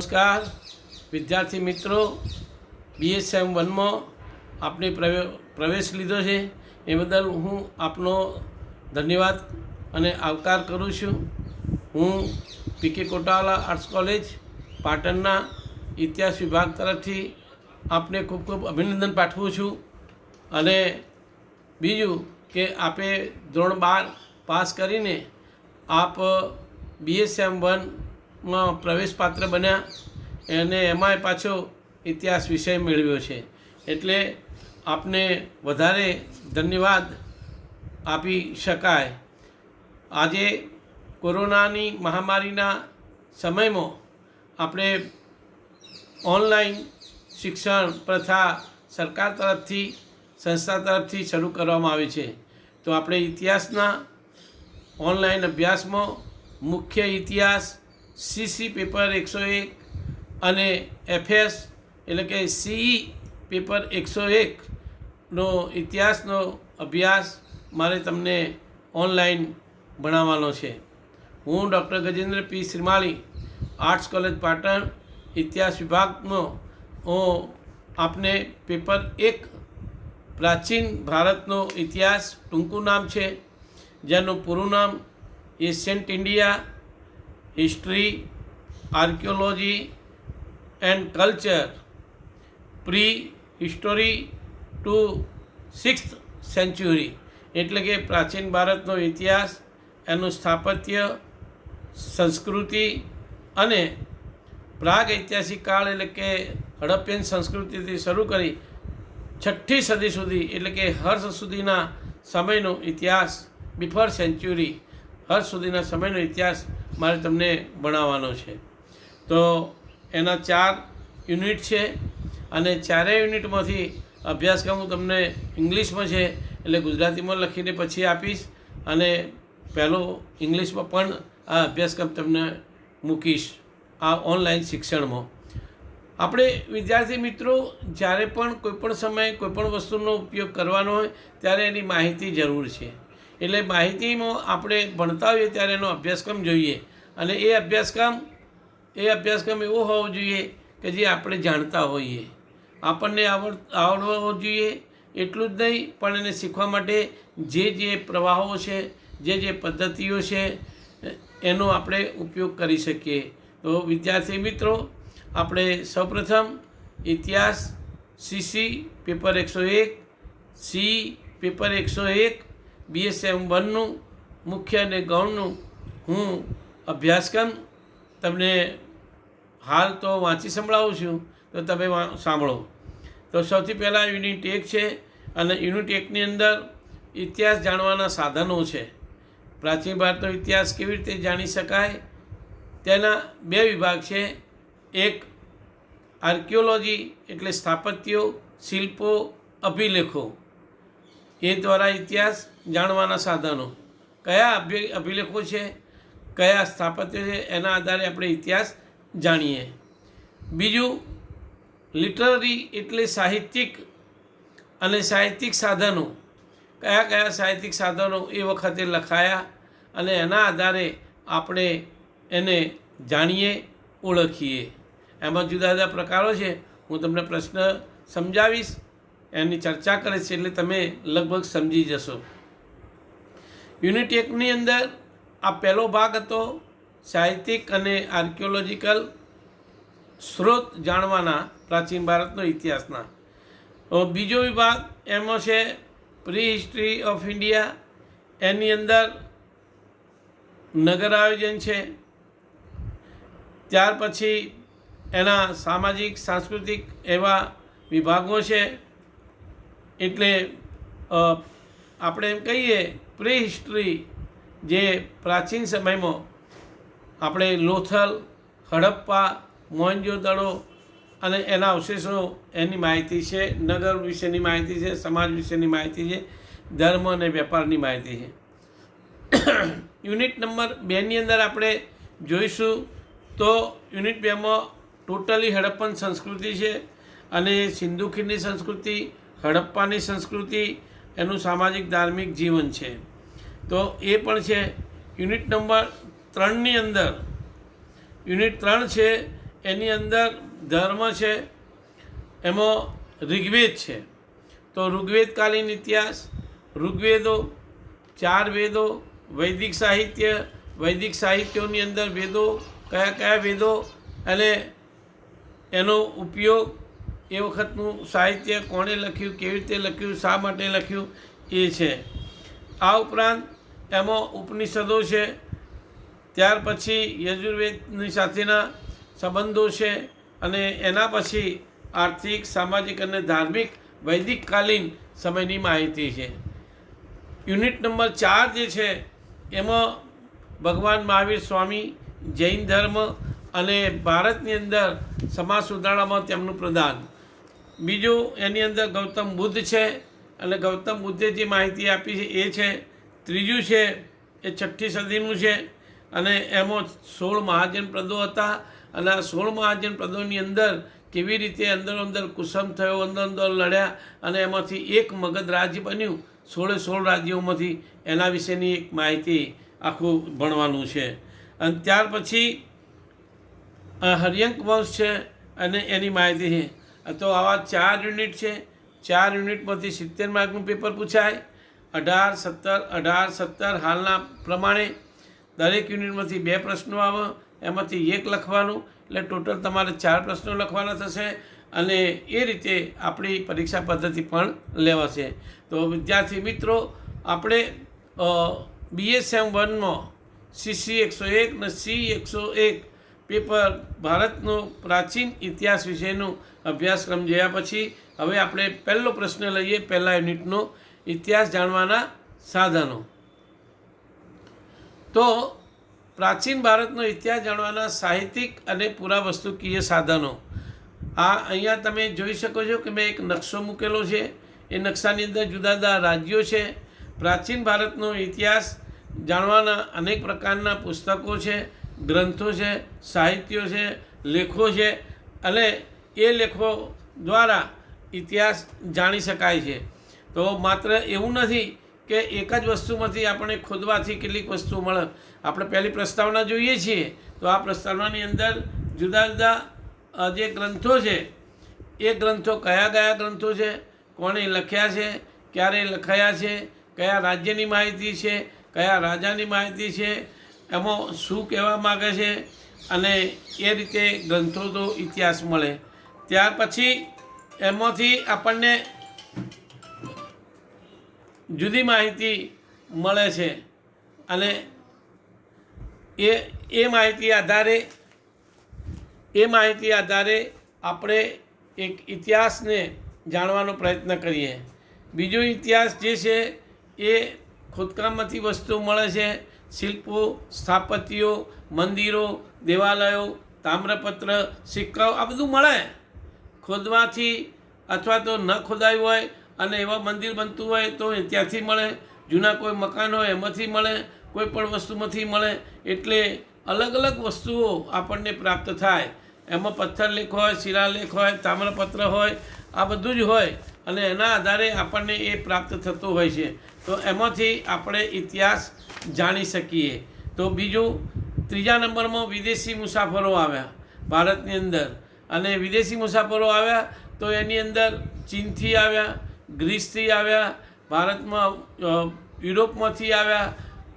નમસ્કાર વિદ્યાર્થી મિત્રો, BSM 1 માં આપને પ્રવેશ લીધો છે એ બદલ હું આપનો ધન્યવાદ અને આવકાર કરું છું। હું PK કોટાવાલા આર્ટ્સ કોલેજ પાટણના ઇતિહાસ વિભાગ તરફથી આપને ખૂબ ખૂબ અભિનંદન પાઠવું છું। અને બીજું કે આપે ધોરણ 12 પાસ કરીને આપ BSM 1 પ્રવેશ પાત્ર બન્યા અને એમાંય પાછો ઇતિહાસ વિષય મેળવ્યો છે, એટલે આપને વધારે ધન્યવાદ આપી શકાય। આજે કોરોનાની મહામારીના સમયમાં આપણે ઓનલાઈન શિક્ષણ પ્રથા સરકાર તરફથી સંસ્થા તરફથી શરૂ કરવામાં આવી છે। તો આપણે ઇતિહાસના ઓનલાઈન અભ્યાસમાં મુખ્ય ઇતિહાસ CC પેપર 101 અને FS એટલે કે CE પેપર 101નો ઇતિહાસનો અભ્યાસ મારે તમને ઓનલાઈન ભણાવવાનો છે। હું doctor Gajendra P. Shrimali, arts college Patan, ઇતિહાસ વિભાગમાં હું આપને પેપર 1 પ્રાચીન ભારતનો ઇતિહાસ ટૂંકું નામ છે, જેનું પૂરું નામ ancient India history archaeology and culture prehistory to 6th century એટલે કે પ્રાચીન ભારતનો ઇતિહાસ, એનું સ્થાપત્ય, સંસ્કૃતિ અને પ્રાગ ઐતિહાસિક કાળ એટલે કે હડપ્પન સંસ્કૃતિથી શરૂ કરી 6ઠ્ઠી સદી સુધી એટલે કે હર્ષ સુધીના સમયનો ઇતિહાસ, બિફોર સેન્ચુરી હર્ષ સુધીના સમયનો ઇતિહાસ મારે તમને ભણાવવાનો છે। તો એના 4 યુનિટ છે અને ચારેય યુનિટમાંથી અભ્યાસક્રમ હું તમને ઇંગ્લિશમાં છે એટલે ગુજરાતીમાં લખીને પછી આપીશ અને પહેલો ઇંગ્લિશમાં પણ આ અભ્યાસક્રમ તમને મૂકીશ। આ ઓનલાઈન શિક્ષણમાં આપણે વિદ્યાર્થી મિત્રો જ્યારે પણ કોઈપણ સમયે કોઈપણ વસ્તુનો ઉપયોગ કરવાનો હોય ત્યારે એની માહિતી જરૂર છે, એટલે માહિતીમાં આપણે ભણતા હોઈએ ત્યારે એનો અભ્યાસક્રમ જોઈએ અને એ અભ્યાસક્રમ એવો હોવો જોઈએ કે જે આપણે જાણતા હોઈએ, આપણને આવડવો જોઈએ। એટલું જ નહીં પણ એને શીખવા માટે જે પ્રવાહો છે, જે પદ્ધતિઓ છે એનો આપણે ઉપયોગ કરી શકીએ। તો વિદ્યાર્થી મિત્રો, આપણે સૌપ્રથમ ઇતિહાસ CC paper 101, CE paper 101 BSM 1નું મુખ્ય અને ગૌણનું હું અભ્યાસક્રમ તમને હાલ તો વાંચી સંભળાવું છું, તો તમે સાંભળો। તો સૌથી પહેલાં યુનિટ 1 છે અને યુનિટ 1ની અંદર ઇતિહાસ જાણવાના સાધનો છે। પ્રાચીન ભારતનો ઇતિહાસ કેવી રીતે જાણી શકાય તેના 2 વિભાગ છે। એક આર્કિયોલોજી એટલે સ્થાપત્યો, શિલ્પો, અભિલેખો, એ દ્વારા ઇતિહાસ જાણવાના સાધનો, કયા અભિલેખો છે, કયા સ્થાપત્યો છે, એના આધારે આપણે ઇતિહાસ જાણીએ। બીજું લિટરરી એટલે સાહિત્યિક અને સાહિત્યિક સાધનો, કયા સાહિત્યિક સાધનો એ વખતે લખાયા અને એના આધારે આપણે એને જાણીએ, ઓળખીએ। એમાં જુદા જુદા પ્રકારો છે, હું તમને પ્રશ્ન સમજાવીશ, એની ચર્ચા કરીશ એટલે તમે લગભગ સમજી જશો। યુનિટ 1ની અંદર આ પહેલો ભાગ હતો સાહિત્યિક અને આર્કિયોલોજીકલ સ્ત્રોત જાણવાના પ્રાચીન ભારતનો ઇતિહાસના। બીજો વિભાગ એમાં છે પ્રી હિસ્ટ્રી ઓફ ઇન્ડિયા, એની અંદર નગર આયોજન છે, ત્યાર પછી એના સામાજિક સાંસ્કૃતિક એવા વિભાગો છે, એટલે આપણે એમ કહીએ પ્રી હિસ્ટ્રી જે પ્રાચીન સમયમાં આપણે લોથલ, હડપ્પા, મોહેંજો-દડો અને એના અવશેષો એની માહિતી છે, નગર વિશેની માહિતી છે, સમાજ વિશેની માહિતી છે, ધર્મ અને વેપારની માહિતી છે। યુનિટ નંબર 2ની અંદર આપણે જોઈશું તો યુનિટ 2માં ટોટલી હડપ્પન સંસ્કૃતિ છે અને સિંધુ ખીણની સંસ્કૃતિ, હડપ્પાની સંસ્કૃતિ, એનું સામાજિક ધાર્મિક જીવન છે, તો એ પણ છે। યુનિટ નંબર 3ની અંદર યુનિટ 3 છે એની અંદર ધર્મ છે, એમાં ઋગ્વેદ છે. તો ઋગ્વેદકાલીન ઇતિહાસ, ઋગ્વેદો, 4 વેદો, વૈદિક સાહિત્યોની અંદર વેદો, કયા કયા વેદો અને એનો ઉપયોગ, એ વખતનું સાહિત્ય કોણે લખ્યું, કેવી રીતે લખ્યું, શા માટે લખ્યું, એ છે. આ ઉપરાંત એમાં ઉપનિષદો છે, ત્યાર પછી યજુર્વેદની સાથેના સંબંધો છે, અને એના પછી આર્થિક, સામાજિક અને ધાર્મિક વૈદિકકાલીન સમયની માહિતી છે. યુનિટ નંબર 4 જે છે એમાં ભગવાન મહાવીર સ્વામી, જૈન ધર્મ અને ભારતની અંદર સમાજ સુધારણામાં તેમનું પ્રદાન. બીજું એની અંદર ગૌતમ બુદ્ધ છે, અને ગૌતમ બુદ્ધે જે માહિતી આપી છે એ છે. ત્રીજું છે એ 6ઠ્ઠી સદીનું છે, અને એમાં 16 મહાજનપદો હતા, અને આ 16 મહાજનપદોની અંદર કેવી રીતે અંદર કુસમ થયો, અંદર લડ્યા, અને એમાંથી એક મગધ રાજ્ય બન્યું 16 રાજ્યોમાંથી. એના વિશેની એક માહિતી આખું ભણવાનું છે. અને ત્યાર પછી હર્યંક વંશ છે અને એની માહિતી છે. તો આવા 4 યુનિટ છે. 4 યુનિટમાંથી 70 માર્કનું પેપર પૂછાય. 18, 17 હાલના પ્રમાણે દરેક યુનિટમાંથી 2 પ્રશ્નો આવે, એમાંથી 1 લખવાનું, એટલે ટોટલ તમારે 4 પ્રશ્નો લખવાના થશે. અને એ રીતે આપણી પરીક્ષા પદ્ધતિ પણ લેવાશે. તો વિદ્યાર્થી મિત્રો, આપણે BSM 1માં CC 101 અને C 101 પેપર ભારતનો પ્રાચીન ઇતિહાસ વિષયનો અભ્યાસક્રમ જોયા પછી હવે આપણે પહેલો પ્રશ્ન લઈએ, પહેલા યુનિટનો, ઇતિહાસ જાણવાના સાધનો. તો પ્રાચીન ભારતનો ઇતિહાસ જાણવાના સાહિત્યિક અને પુરાવસ્તુકીય સાધનો. આ અહીંયા તમે જોઈ શકો છો કે મેં એક નકશો મૂકેલો છે. એ નકશાની અંદર જુદા જુદા રાજ્યો છે. પ્રાચીન ભારતનો ઇતિહાસ જાણવાના અનેક પ્રકારના પુસ્તકો છે, ગ્રંથો છે, સાહિત્યો છે, લેખો છે, અને એ લેખો દ્વારા ઇતિહાસ જાણી શકાય છે. તો માત્ર એવું નથી કે એક જ વસ્તુમાંથી આપણે ખોદવાથી કેટલીક વસ્તુ મળે. આપણે પહેલી પ્રસ્તાવના જોઈએ છીએ, તો આ પ્રસ્તાવનાની અંદર જુદા જુદા જે ગ્રંથો છે એ ગ્રંથો કયા કયા ગ્રંથો છે, કોણે લખ્યા છે, ક્યારે લખાયા છે, કયા રાજ્યની માહિતી છે, કયા રાજાની માહિતી છે, એમાં શું કહેવા માગે છે, અને એ રીતે ગ્રંથો તો ઇતિહાસ મળે. ત્યાર પછી એમાંથી આપણને જુદી માહિતી મળે છે, અને એ માહિતી આધારે આપણે એક ઇતિહાસને જાણવાનો પ્રયત્ન કરીએ. બીજો ઇતિહાસ જે છે એ ખોદકામમાંથી વસ્તુ મળે છે, શિલ્પો, સ્થાપત્યો, મંદિરો, દેવાલયો, તામ્રપત્ર, સિક્કાઓ, આ બધું મળે ખોદવાથી, અથવા તો ન ખોદાયું હોય અને એવા મંદિર બનતું હોય તો ત્યાંથી મળે, જૂના કોઈ મકાન હોય એમાંથી મળે, કોઈ પણ વસ્તુમાંથી મળે. એટલે અલગ અલગ વસ્તુઓ આપણને પ્રાપ્ત થાય. એમાં પથ્થરલેખ હોય, શિલાલેખ હોય, તામ્રપત્ર હોય, આ બધું જ હોય, અને એના આધારે આપણને એ પ્રાપ્ત થતું હોય છે. તો એમાંથી આપણે ઇતિહાસ જાણી શકીએ. તો બીજું, 3જા નંબરમાં વિદેશી મુસાફરો આવ્યા ભારતની અંદર, અને વિદેશી મુસાફરો આવ્યા તો એની અંદર ચીનથી આવ્યા, ગ્રીસથી આવ્યા, ભારતમાં યુરોપમાંથી આવ્યા,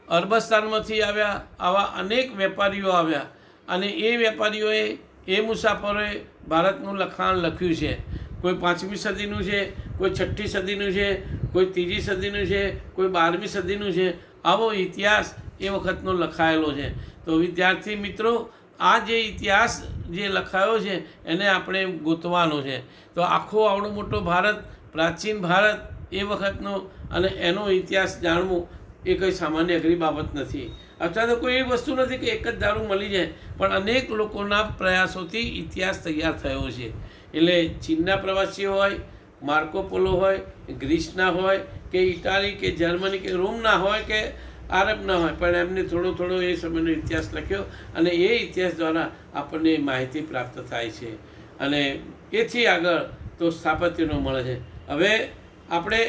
અરબસ્તાનમાંથી આવ્યા. આવા અનેક વેપારીઓ આવ્યા, અને એ વેપારીઓએ, એ મુસાફરોએ ભારતનું લખાણ લખ્યું છે. કોઈ 5મી સદીનું છે, કોઈ 6ઠ્ઠી સદીનું છે, કોઈ 3જી સદીનું છે, કોઈ 12મી સદીનું છે. આવો ઇતિહાસ એ વખતનો લખાયેલો છે. તો વિદ્યાર્થી મિત્રો, આ જે ઇતિહાસ જે લખાયો છે એને આપણે ગોતવાનો છે. તો આખો આવડો મોટો ભારત, પ્રાચીન ભારત એ વખતનો, અને એનો ઇતિહાસ જાણવું એ કંઈ સામાન્ય અઘરી બાબત નથી. અથવા તો કોઈ એવી વસ્તુ નથી કે એક જ દારૂ મળી જાય, પણ અનેક લોકોના પ્રયાસોથી ઇતિહાસ તૈયાર થયો છે. એટલે ચીનના પ્રવાસીઓ હોય, માર્કો પોલો હોય, ગ્રીસના હોય, કે ઇટાલી કે જર્મની કે રોમના હોય, કે આરબના હોય, પણ એમને થોડો થોડો એ સમયનો ઇતિહાસ લખ્યો, અને એ ઇતિહાસ દ્વારા આપણને માહિતી પ્રાપ્ત થાય છે. અને એથી આગળ તો સ્થાપત્યનો મળે છે. હવે આપણે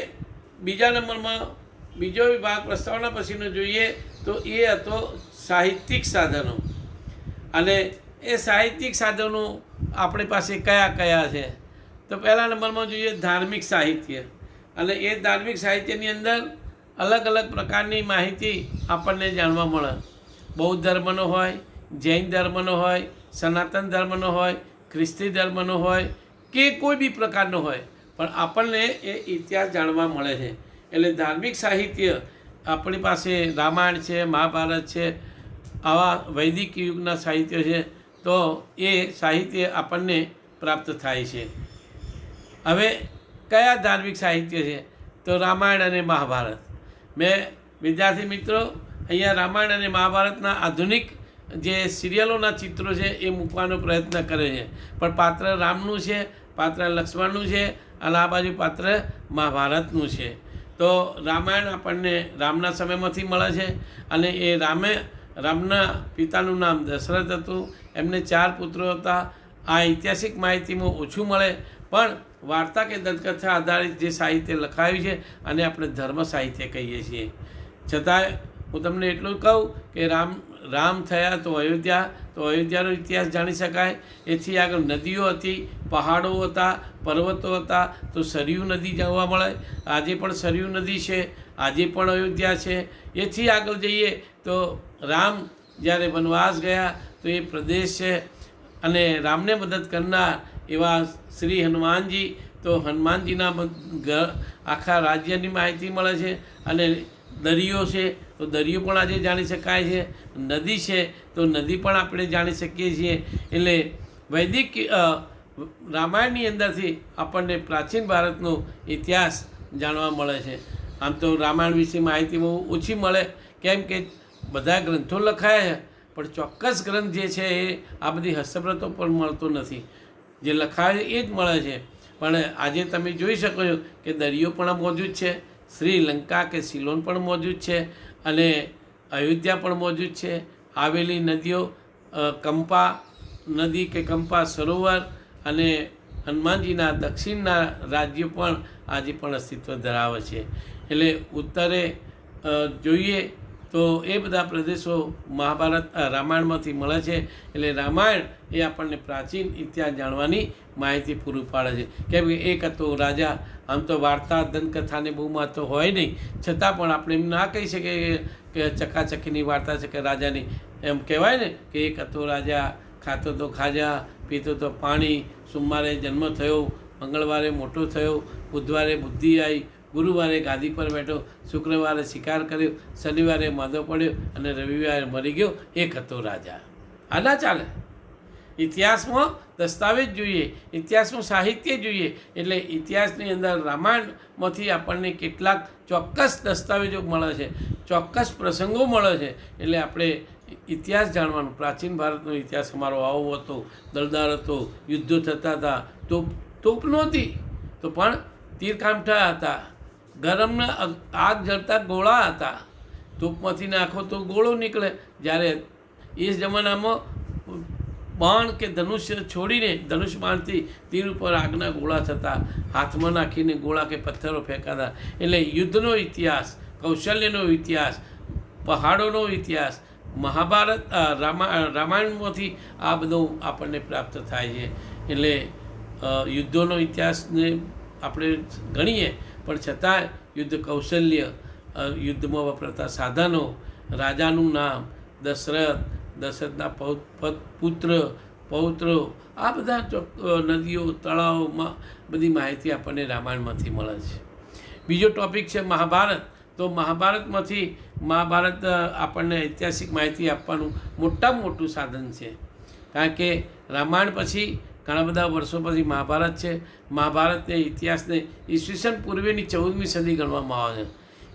બીજા નંબરમાં બીજો વિભાગ પ્રસ્તાવના પછીનો જોઈએ તો એ હતો સાહિત્યિક સાધનો. અને એ સાહિત્યિક સાધનો આપણી પાસે કયા કયા છે? તો પહેલા નંબરમાં જોઈએ ધાર્મિક સાહિત્ય. અને એ ધાર્મિક સાહિત્યની અંદર અલગ અલગ પ્રકારની માહિતી આપણને જાણવા મળે. બૌદ્ધ ધર્મનો હોય, જૈન ધર્મનો હોય, સનાતન ધર્મનો હોય, ખ્રિસ્તી ધર્મનો હોય કે કોઈ બી પ્રકારનો હોય, પણ આપણને એ ઇતિહાસ જાણવા મળે છે. એટલે ધાર્મિક સાહિત્ય આપણી પાસે રામાયણ છે, મહાભારત છે, આવા વૈદિક યુગના સાહિત્ય છે. તો એ સાહિત્ય આપણને પ્રાપ્ત થાય છે. હવે કયા ધાર્મિક સાહિત્ય છે? તો રામાયણ અને મહાભારત. મેં વિદ્યાર્થી મિત્રો અહીંયા રામાયણ અને મહાભારતના આધુનિક જે સિરિયલોના ચિત્રો છે એ મૂકવાનો પ્રયત્ન કરે છે, પણ પાત્ર રામનું છે, પાત્ર લક્ષ્મણનું છે અને આ બાજુ પાત્ર મહાભારતનું છે. તો રામાયણ આપણને રામના સમયમાંથી મળે છે અને એ રામના પિતાનું નામ દશરથ હતું. એમને 4 પુત્રો હતા. આ ઐતિહાસિક માહિતીમાં ઓછું મળે, પણ વાર્તા કે દંતકથા આધારિત જે સાહિત્ય લખાયું છે અને આપણે ધર્મ સાહિત્ય કહીએ છીએ. છતાંય હું તમને એટલું કહું કે રામ થયા તો અયોધ્યાનો ઇતિહાસ જાણી શકાય. એથી આગળ નદીઓ હતી, પહાડો હતા, પર્વતો હતા. તો સરયુ નદી જોવા મળે. આજે પણ સરયુ નદી છે, આજે પણ અયોધ્યા છે. એથી આગળ જઈએ તો રામ જ્યારે વનવાસ ગયા તો એ પ્રદેશ છે. અને રામને મદદ કરનાર એવા શ્રી હનુમાનજી, તો હનુમાનજીના આખા રાજ્યની માહિતી મળે છે. અને દરિયો છે તો દરિયો પણ આજે જાણી શકાય છે. નદી છે તો નદી પણ આપણે જાણી શકીએ છીએ. એટલે વૈદિક રામાયણની અંદરથી આપણને પ્રાચીન ભારતનો ઇતિહાસ જાણવા મળે છે. આમ તો રામાયણ વિશે માહિતી બહુ ઓછી મળે, કેમ કે બધા ગ્રંથો લખાયા છે, પણ ચોક્કસ ગ્રંથ જે છે એ આ બધી હસ્તપ્રતો પર મળતો નથી. જે લખાય એ જ મળે છે. પણ આજે તમે જોઈ શકો છો કે દરિયો પણ મોજૂદ છે, શ્રીલંકા કે સિલોન પણ મોજૂદ છે, અને અયોધ્યા પણ મોજૂદ છે. આવેલી નદીઓ કંપા નદી કે કંપા સરોવર અને હનુમાનજીના દક્ષિણના રાજ્યો પણ આજે પણ અસ્તિત્વ ધરાવે છે. એટલે ઉત્તરે જોઈએ તો એ બધા પ્રદેશો રામાયણમાંથી મળે છે. એટલે રામાયણ એ આપણને પ્રાચીન ઇતિહાસ જાણવાની માહિતી પૂરું પાડે છે. કેમ કે એક હતો રાજા. આમ તો વાર્તા દંતકથાને બહુ મહત્વ હોય નહીં, છતાં પણ આપણે એમ ના કહી શકીએ કે ચકાચકીની વાર્તા છે કે રાજાની. એમ કહેવાય ને કે એક હતો રાજા, ખાતો તો ખાજા, પીતો તો પાણી. સોમવારે જન્મ થયો, મંગળવારે મોટો થયો, બુધવારે બુદ્ધિ આવી, ગુરુવારે ગાદી પર બેઠો, શુક્રવારે શિકાર કર્યો, શનિવારે માંદો પડ્યો અને રવિવારે મરી ગયો. એક હતો રાજા. આ ના ચાલે. ઇતિહાસમાં દસ્તાવેજ જોઈએ, ઇતિહાસનું સાહિત્ય જોઈએ. એટલે ઇતિહાસની અંદર રામાયણમાંથી આપણને કેટલાક ચોક્કસ દસ્તાવેજો મળે છે, ચોક્કસ પ્રસંગો મળે છે. એટલે આપણે ઇતિહાસ જાણવાનું. પ્રાચીન ભારતનો ઇતિહાસ અમારો આવો હતો, દળદાર હતો, યુદ્ધો થતા હતા, તોપ નહોતી તો પણ તીરકામઠા હતા, ગરમના આગ જળતા ગોળા હતા. તોપમાંથી નાખો તો ગોળો નીકળે. જ્યારે એ જમાનામાં બાણ કે ધનુષ્ય છોડીને ધનુષ બાણથી તીર ઉપર આગના ગોળા થતા, હાથમાં નાખીને ગોળા કે પથ્થરો ફેંકાતા. એટલે યુદ્ધનો ઇતિહાસ, કૌશલ્યનો ઇતિહાસ, પહાડોનો ઇતિહાસ, મહાભારત રામાયણમાંથી આ બધું આપણને પ્રાપ્ત થાય છે. એટલે યુદ્ધોનો ઇતિહાસને આપણે ગણીએ, પણ છતાંય યુદ્ધ કૌશલ્ય, યુદ્ધમાં વપરાતા સાધનો, રાજાનું નામ દશરથના પુત્ર પૌત્રો, આ બધા નદીઓ, તળાવોમાં બધી માહિતી આપણને રામાયણમાંથી મળે છે. બીજો ટૉપિક છે મહાભારત. તો મહાભારત આપણને ઐતિહાસિક માહિતી આપવાનું મોટામાં મોટું સાધન છે. કારણ કે રામાયણ પછી ઘણા બધા વર્ષો પછી મહાભારત છે. મહાભારતને ઇતિહાસને ઈસવીસન પૂર્વેની 14મી સદી ગણવામાં આવે છે.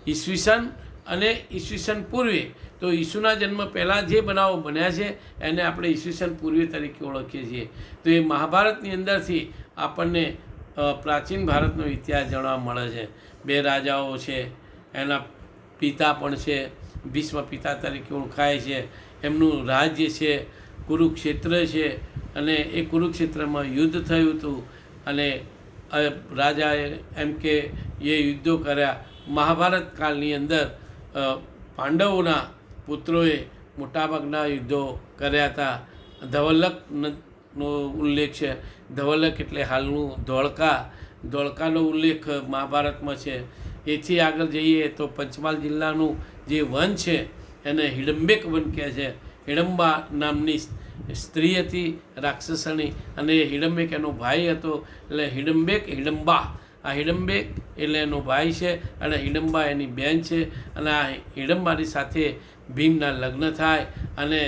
ઈસવીસન અને ઈસવીસન પૂર્વે, તો ઈસુના જન્મ પહેલાં જે બનાવો બન્યા છે એને આપણે ઈસવીસન પૂર્વે તરીકે ઓળખીએ છીએ. તો એ મહાભારતની અંદરથી આપણને પ્રાચીન ભારતનો ઇતિહાસ જાણવા મળે છે. 2 રાજાઓ છે, એના પિતા પણ છે, ભીષ્મ પિતા તરીકે ઓળખાય છે. એમનું રાજ્ય છે કુરુક્ષેત્ર છે, અને એ કુરુક્ષેત્રમાં યુદ્ધ થયું હતું. અને રાજાએ એમ કે એ યુદ્ધો કર્યા. મહાભારત કાળની અંદર પાંડવોના પુત્રોએ મોટાભાગના યુદ્ધો કર્યા હતા. ધવલકનો ઉલ્લેખ છે. ધવલક એટલે હાલનું ધોળકાનો ઉલ્લેખ મહાભારતમાં છે. એથી આગળ જઈએ તો પંચમહાલ જિલ્લાનું જે વન છે એને હિડમ્બેક વન કહે છે. હિડમ્બા નામની સ્ત્રી હતી રાક્ષસણી, અને હિડમ્બેક એનો ભાઈ હતો, એટલે હિડમ્બા. આ હિડમ્બેક એટલે એનો ભાઈ છે અને હિડમ્બા એની બહેન છે. અને આ હિડમ્બાની સાથે ભીમના લગ્ન થાય, અને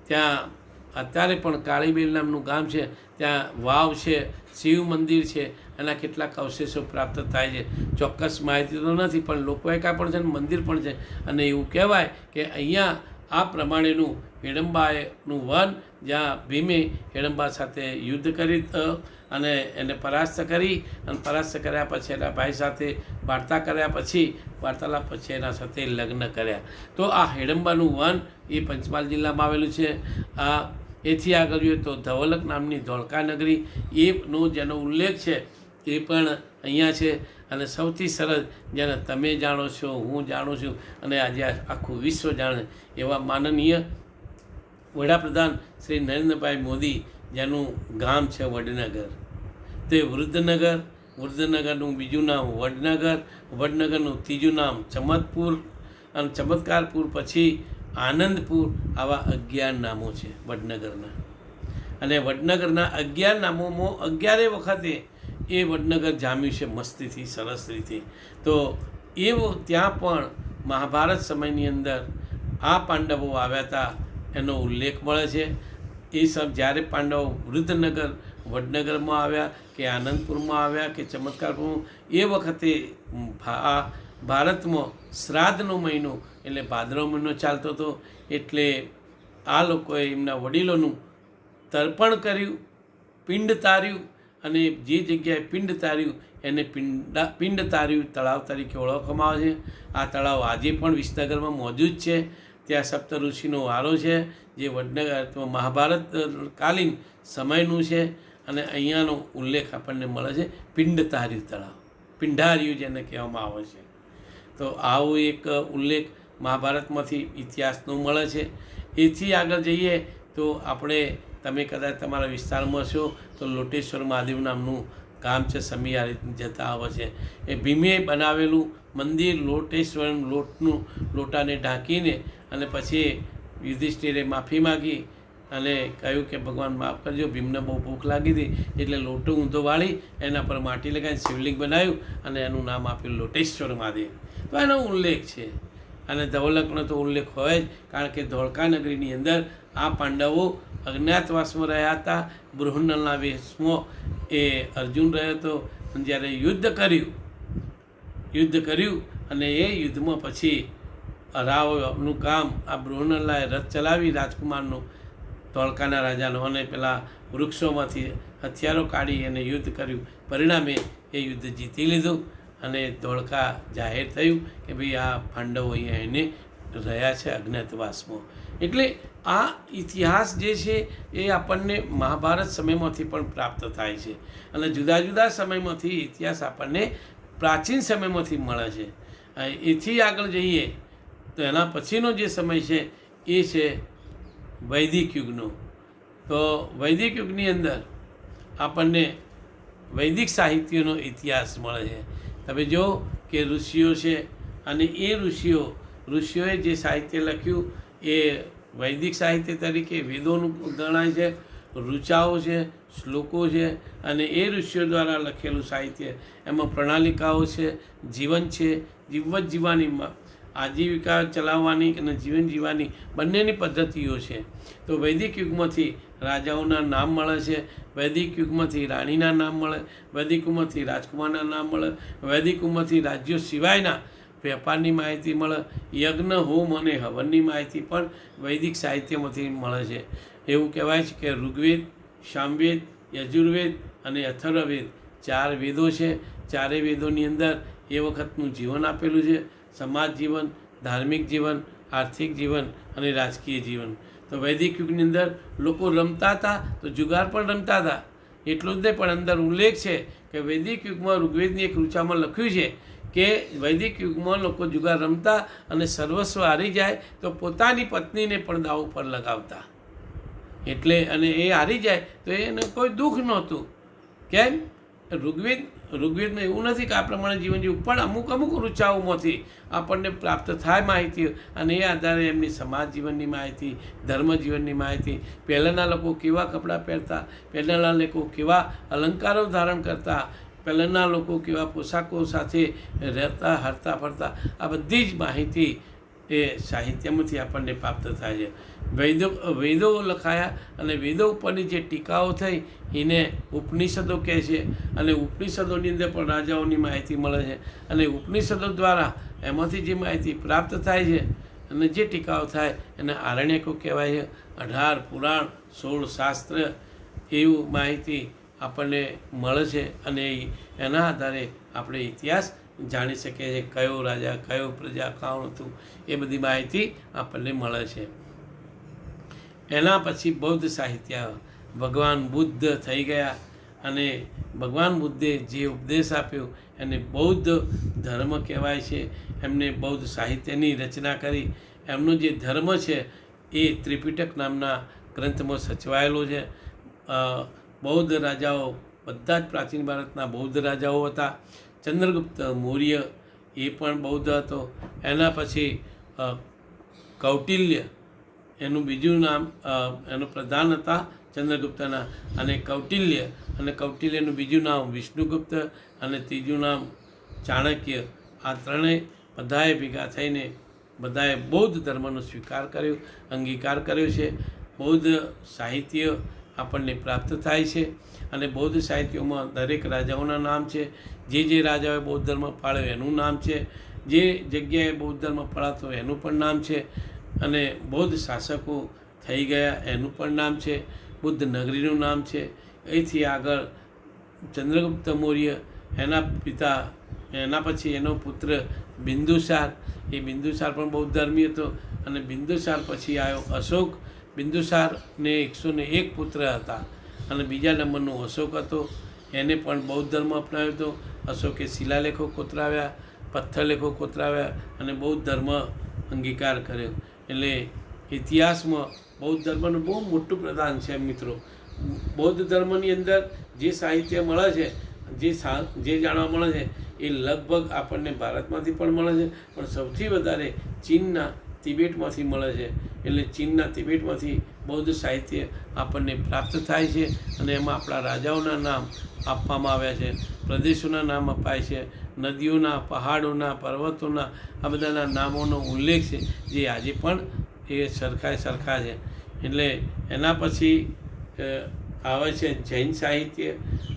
ત્યાં અત્યારે પણ કાળીબેલ નામનું ગામ છે, ત્યાં વાવ છે, શિવ મંદિર છે, એના કેટલાક અવશેષો પ્રાપ્ત થાય છે. ચોક્કસ માહિતી તો નથી, પણ લોકોએકા પણ છે ને મંદિર પણ છે. અને એવું કહેવાય કે અહીંયા આ પ્રમાણેનું હિડમ્બાનું વન, જ્યાં ભીમે હિડમ્બા સાથે યુદ્ધ કરી અને એને પરાસ્ત કરી, અને પરાસ્ત કર્યા પછી એના ભાઈ સાથે વાર્તાલાપ પછી એના સાથે લગ્ન કર્યા. તો આ હિડમ્બાનું વન એ પંચમહાલ જિલ્લામાં આવેલું છે. એથી આગળ જોઈએ તો ધવલક નામની ધોળકા નગરી, એનો જેનો ઉલ્લેખ છે એ પણ અહીંયા છે. અને સૌથી સરસ, જેને તમે જાણો છો, હું જાણું છું, અને આજે આખું વિશ્વ જાણે એવા માનનીય વડાપ્રધાન શ્રી નરેન્દ્રભાઈ મોદી, જેનું ગામ છે વડનગર. તે વૃદ્ધનગરનું બીજું નામ વડનગરનું ત્રીજું નામ ચમત્પુર, અને ચમત્કારપુર પછી આનંદપુર. આવા 11 નામો છે વડનગરના. અને વડનગરના 11 નામોમાં 11 વખતે એ વડનગર જામ્યું છે મસ્તીથી, સરસ રીતે. તો ત્યાં પણ મહાભારત સમયની અંદર આ પાંડવો આવ્યા હતા એનો ઉલ્લેખ મળે છે. એ સબ જ્યારે પાંડવો વડનગરમાં આવ્યા કે આનંદપુરમાં આવ્યા કે ચમત્કારપુરમાં, એ વખતે ભારતમાં શ્રાદ્ધનો મહિનો એટલે ભાદરવો મહિનો ચાલતો હતો. એટલે આ લોકોએ એમના વડીલોનું તર્પણ કર્યું, પિંડ તાર્યું, અને જે જગ્યાએ પિંડ તાર્યું એને પિંડ તાર્યું તળાવ તરીકે ઓળખવામાં આવે છે. આ તળાવ આજે પણ વિસનગરમાં મોજૂદ છે. ત્યાં સપ્ત ઋષિનો વારો છે, જે વડનગર મહાભારત કાલીન સમયનું છે. અને અહીંયાનો ઉલ્લેખ આપણને મળે છે પિંડતાર્યું તળાવ, પિંડાર્યું જેને કહેવામાં આવે છે. તો આવો એક ઉલ્લેખ મહાભારતમાંથી ઇતિહાસનો મળે છે. એથી આગળ જઈએ તો તમે કદાચ તમારા વિસ્તારમાં છો તો લોટેશ્વર મહાદેવ નામનું ગામ છે, સમિયારી જતા આવે છે. એ ભીમે બનાવેલું મંદિર, લોટેશ્વર લોટાને ઢાંકીને, અને પછી યુધિષ્ઠિરે માફી માગી અને કહ્યું કે ભગવાન માફ કરજો, ભીમને બહુ ભૂખ લાગી હતી, એટલે લોટો ઊંધો વાળી એના પર માટી લગાવીને શિવલિંગ બનાવ્યું અને એનું નામ આપ્યું લોટેશ્વર મહાદેવ. તો એનો ઉલ્લેખ છે. અને ધવલકનો તો ઉલ્લેખ હોય જ, કારણ કે ધોળકા નગરીની અંદર આ પાંડવો અજ્ઞાતવાસમાં રહ્યા હતા. બૃહન્નલના વેશમાં એ અર્જુન રહ્યો હતો. જ્યારે યુદ્ધ કર્યું અને એ યુદ્ધમાં પછી રાવનું કામ આ બૃહન્નલાએ રથ ચલાવી રાજકુમારનું, ધોળકાના રાજાનો, અને પેલા વૃક્ષોમાંથી હથિયારો કાઢી અને યુદ્ધ કર્યું. પરિણામે એ યુદ્ધ જીતી લીધું અને ધોળકા જાહેર થયું કે ભાઈ આ પાંડવો અહીંયા એને રહ્યા છે અજ્ઞાતવાસમાં. એટલે આ ઇતિહાસ જે છે એ આપણને મહાભારત સમયમાંથી પણ પ્રાપ્ત થાય છે, અને જુદા જુદા સમયમાંથી ઇતિહાસ આપણને પ્રાચીન સમયમાંથી મળે છે. એથી આગળ જઈએ તો એના પછીનો જે સમય છે એ છે વૈદિક યુગનો. તો વૈદિક યુગની અંદર આપણને વૈદિક સાહિત્યનો ઇતિહાસ મળે છે. તમે જો કે ઋષિઓ છે, અને એ ઋષિઓએ જે સાહિત્ય લખ્યું એ વૈદિક સાહિત્ય તરીકે વેદોનું ગણાય છે. ઋચાઓ છે, શ્લોકો છે, અને એ ઋષિઓ દ્વારા લખેલું સાહિત્ય. એમાં પ્રણાલિકાઓ છે, જીવન છે, જીવવાની આજીવિકા ચલાવવાની અને જીવન જીવવાની બંનેની પદ્ધતિઓ છે. તો વૈદિક યુગમાંથી રાજાઓના નામ મળે છે, વૈદિક યુગમાંથી રાણીના નામ મળે, વૈદિક યુગમાંથી રાજકુમારના નામ મળે, વૈદિક યુગમાંથી રાજ્યો સિવાયના વેપારની માહિતી મળે. યજ્ઞ, હોમ અને હવનની માહિતી પણ વૈદિક સાહિત્યમાંથી મળે છે. એવું કહેવાય છે કે ઋગ્વેદ, સામવેદ, યજુર્વેદ અને અથર્વવેદ 4 વેદો છે. 4 વેદોની અંદર એ વખતનું જીવન આપેલું છે: સમાજ જીવન, ધાર્મિક જીવન, આર્થિક જીવન અને રાજકીય જીવન. તો વૈદિક યુગની અંદર લોકો રમતા હતા, તો જુગાર પણ રમતા હતા. એટલું જ નહીં, પણ અંદર ઉલ્લેખ છે કે વૈદિક યુગમાં ઋગ્વેદની એક ઋચામાં લખ્યું છે કે વૈદિક યુગમાં લોકો જુગાર રમતા અને સર્વસ્વ હારી જાય તો પોતાની પત્નીને પણ દાવ પર લગાવતા. એટલે અને એ હારી જાય તો એને કોઈ દુઃખ નહોતું. કેમ? ઋગ્વેદમાં એવું નથી કે આ પ્રમાણે જીવન જીવવું, પણ અમુક ઋચાઓમાંથી આપણને પ્રાપ્ત થાય માહિતી, અને એ આધારે એમની સમાજ જીવનની માહિતી, ધર્મ જીવનની માહિતી, પહેલાંના લોકો કેવા કપડાં પહેરતા, પહેલાંના લોકો કેવા અલંકારો ધારણ કરતા, પહેલાંના લોકો કેવા પોશાકો સાથે રહેતા, હરતા ફરતા, આ બધી જ માહિતી એ સાહિત્યમાંથી આપણને પ્રાપ્ત થાય છે. વેદો લખાયા, અને વેદો ઉપરની જે ટીકાઓ થઈ એને ઉપનિષદો કહે છે, અને ઉપનિષદોની અંદર પણ રાજાઓની માહિતી મળે છે, અને ઉપનિષદો દ્વારા એમાંથી જે માહિતી પ્રાપ્ત થાય છે અને જે ટીકાઓ થાય એને આરણ્યકો કહેવાય છે. 18 પુરાણ, 16 શાસ્ત્ર એવું માહિતી આપણને મળે છે, અને એના આધારે આપણે ઇતિહાસ જાણી શકીએ છીએ. કયો રાજા, કયો પ્રજા, કોણ હતું, એ બધી માહિતી આપણને મળે છે. એના પછી બૌદ્ધ સાહિત્ય, ભગવાન બુદ્ધ થઈ ગયા, અને ભગવાન બુદ્ધે જે ઉપદેશ આપ્યો એને બૌદ્ધ ધર્મ કહેવાય છે. એમને બૌદ્ધ સાહિત્યની રચના કરી. એમનો જે ધર્મ છે એ ત્રિપિટક નામના ગ્રંથમાં સચવાયેલો છે. બૌદ્ધ રાજાઓ બધા જ પ્રાચીન ભારતના બૌદ્ધ રાજાઓ હતા. ચંદ્રગુપ્ત મૌર્ય એ પણ બૌદ્ધ હતો. એના પછી કૌટિલ્ય એનું બીજું નામ, એનું પ્રધાન હતા ચંદ્રગુપ્તના, અને કૌટિલ્યનું બીજું નામ વિષ્ણુગુપ્ત, અને ત્રીજું નામ ચાણક્ય. આ ત્રણેય બધાએ ભેગા થઈને બધાએ બૌદ્ધ ધર્મનો સ્વીકાર કર્યો, અંગીકાર કર્યો છે. બૌદ્ધ સાહિત્ય આપણને પ્રાપ્ત થાય છે, અને બૌદ્ધ સાહિત્યોમાં દરેક રાજાઓના નામ છે. જે રાજાઓએ બૌદ્ધ ધર્મ પાળ્યો એનું નામ છે, જે જગ્યાએ બૌદ્ધ ધર્મ પળાતો એનું પણ નામ છે, અને બૌદ્ધ શાસકો થઈ ગયા એનું પણ નામ છે, બુદ્ધ નગરીનું નામ છે. અહીંથી આગળ ચંદ્રગુપ્ત મૌર્ય, એના પિતા, એના પછી એનો પુત્ર બિંદુસાર, એ બિંદુસાર પણ બૌદ્ધ ધર્મી હતો. અને બિંદુસાર પછી આવ્યો અશોક. બિંદુસારને 101 પુત્ર હતા, અને બીજા નંબરનો અશોક હતો. એને પણ બૌદ્ધ ધર્મ અપનાવ્યો હતો. અશોકે શિલાલેખો કોતરાવ્યા, પથ્થરલેખો કોતરાવ્યા, અને બૌદ્ધ ધર્મ અંગીકાર કર્યો. એટલે ઇતિહાસમાં બૌદ્ધ ધર્મનું બહુ મોટું પ્રદાન છે મિત્રો. બૌદ્ધ ધર્મની અંદર જે સાહિત્ય મળે છે, જે જાણવા મળે છે, એ લગભગ આપણને ભારતમાંથી પણ મળે છે, પણ સૌથી વધારે ચીનના તિબેટમાંથી મળે છે. એટલે ચીનના તિબેટમાંથી બૌદ્ધ સાહિત્ય આપણને પ્રાપ્ત થાય છે, અને એમાં આપણા રાજાઓના નામ આપવામાં આવ્યા છે, પ્રદેશોના નામ અપાય છે, નદીઓના, પહાડોના, પર્વતોના, આ બધાના નામોનો ઉલ્લેખ છે, જે આજે પણ એ સરખા છે. એટલે એના પછી આવે છે જૈન સાહિત્ય,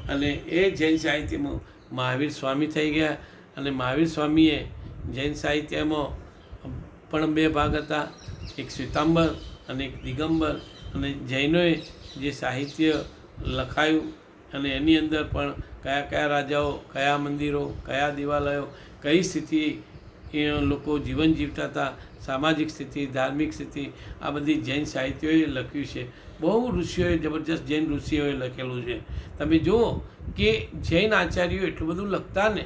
અને એ જૈન સાહિત્યમાં મહાવીર સ્વામી થઈ ગયા. અને મહાવીર સ્વામીએ જૈન સાહિત્યમાં પણ 2 ભાગ હતા, એક શ્વેતાંબર અને એક દિગંબર. અને જૈનોએ જે સાહિત્ય લખાયું, અને એની અંદર પણ કયા રાજાઓ, કયા મંદિરો, કયા દેવાલયો, કઈ સ્થિતિ એ લોકો જીવન જીવતા હતા, સામાજિક સ્થિતિ, ધાર્મિક સ્થિતિ, આ બધી જૈન સાહિત્યોએ લખ્યું છે. બહુ ઋષિઓએ, જબરજસ્ત જૈન ઋષિઓએ લખેલું છે. તમે જુઓ કે જૈન આચાર્યો એટલું બધું લખતા ને,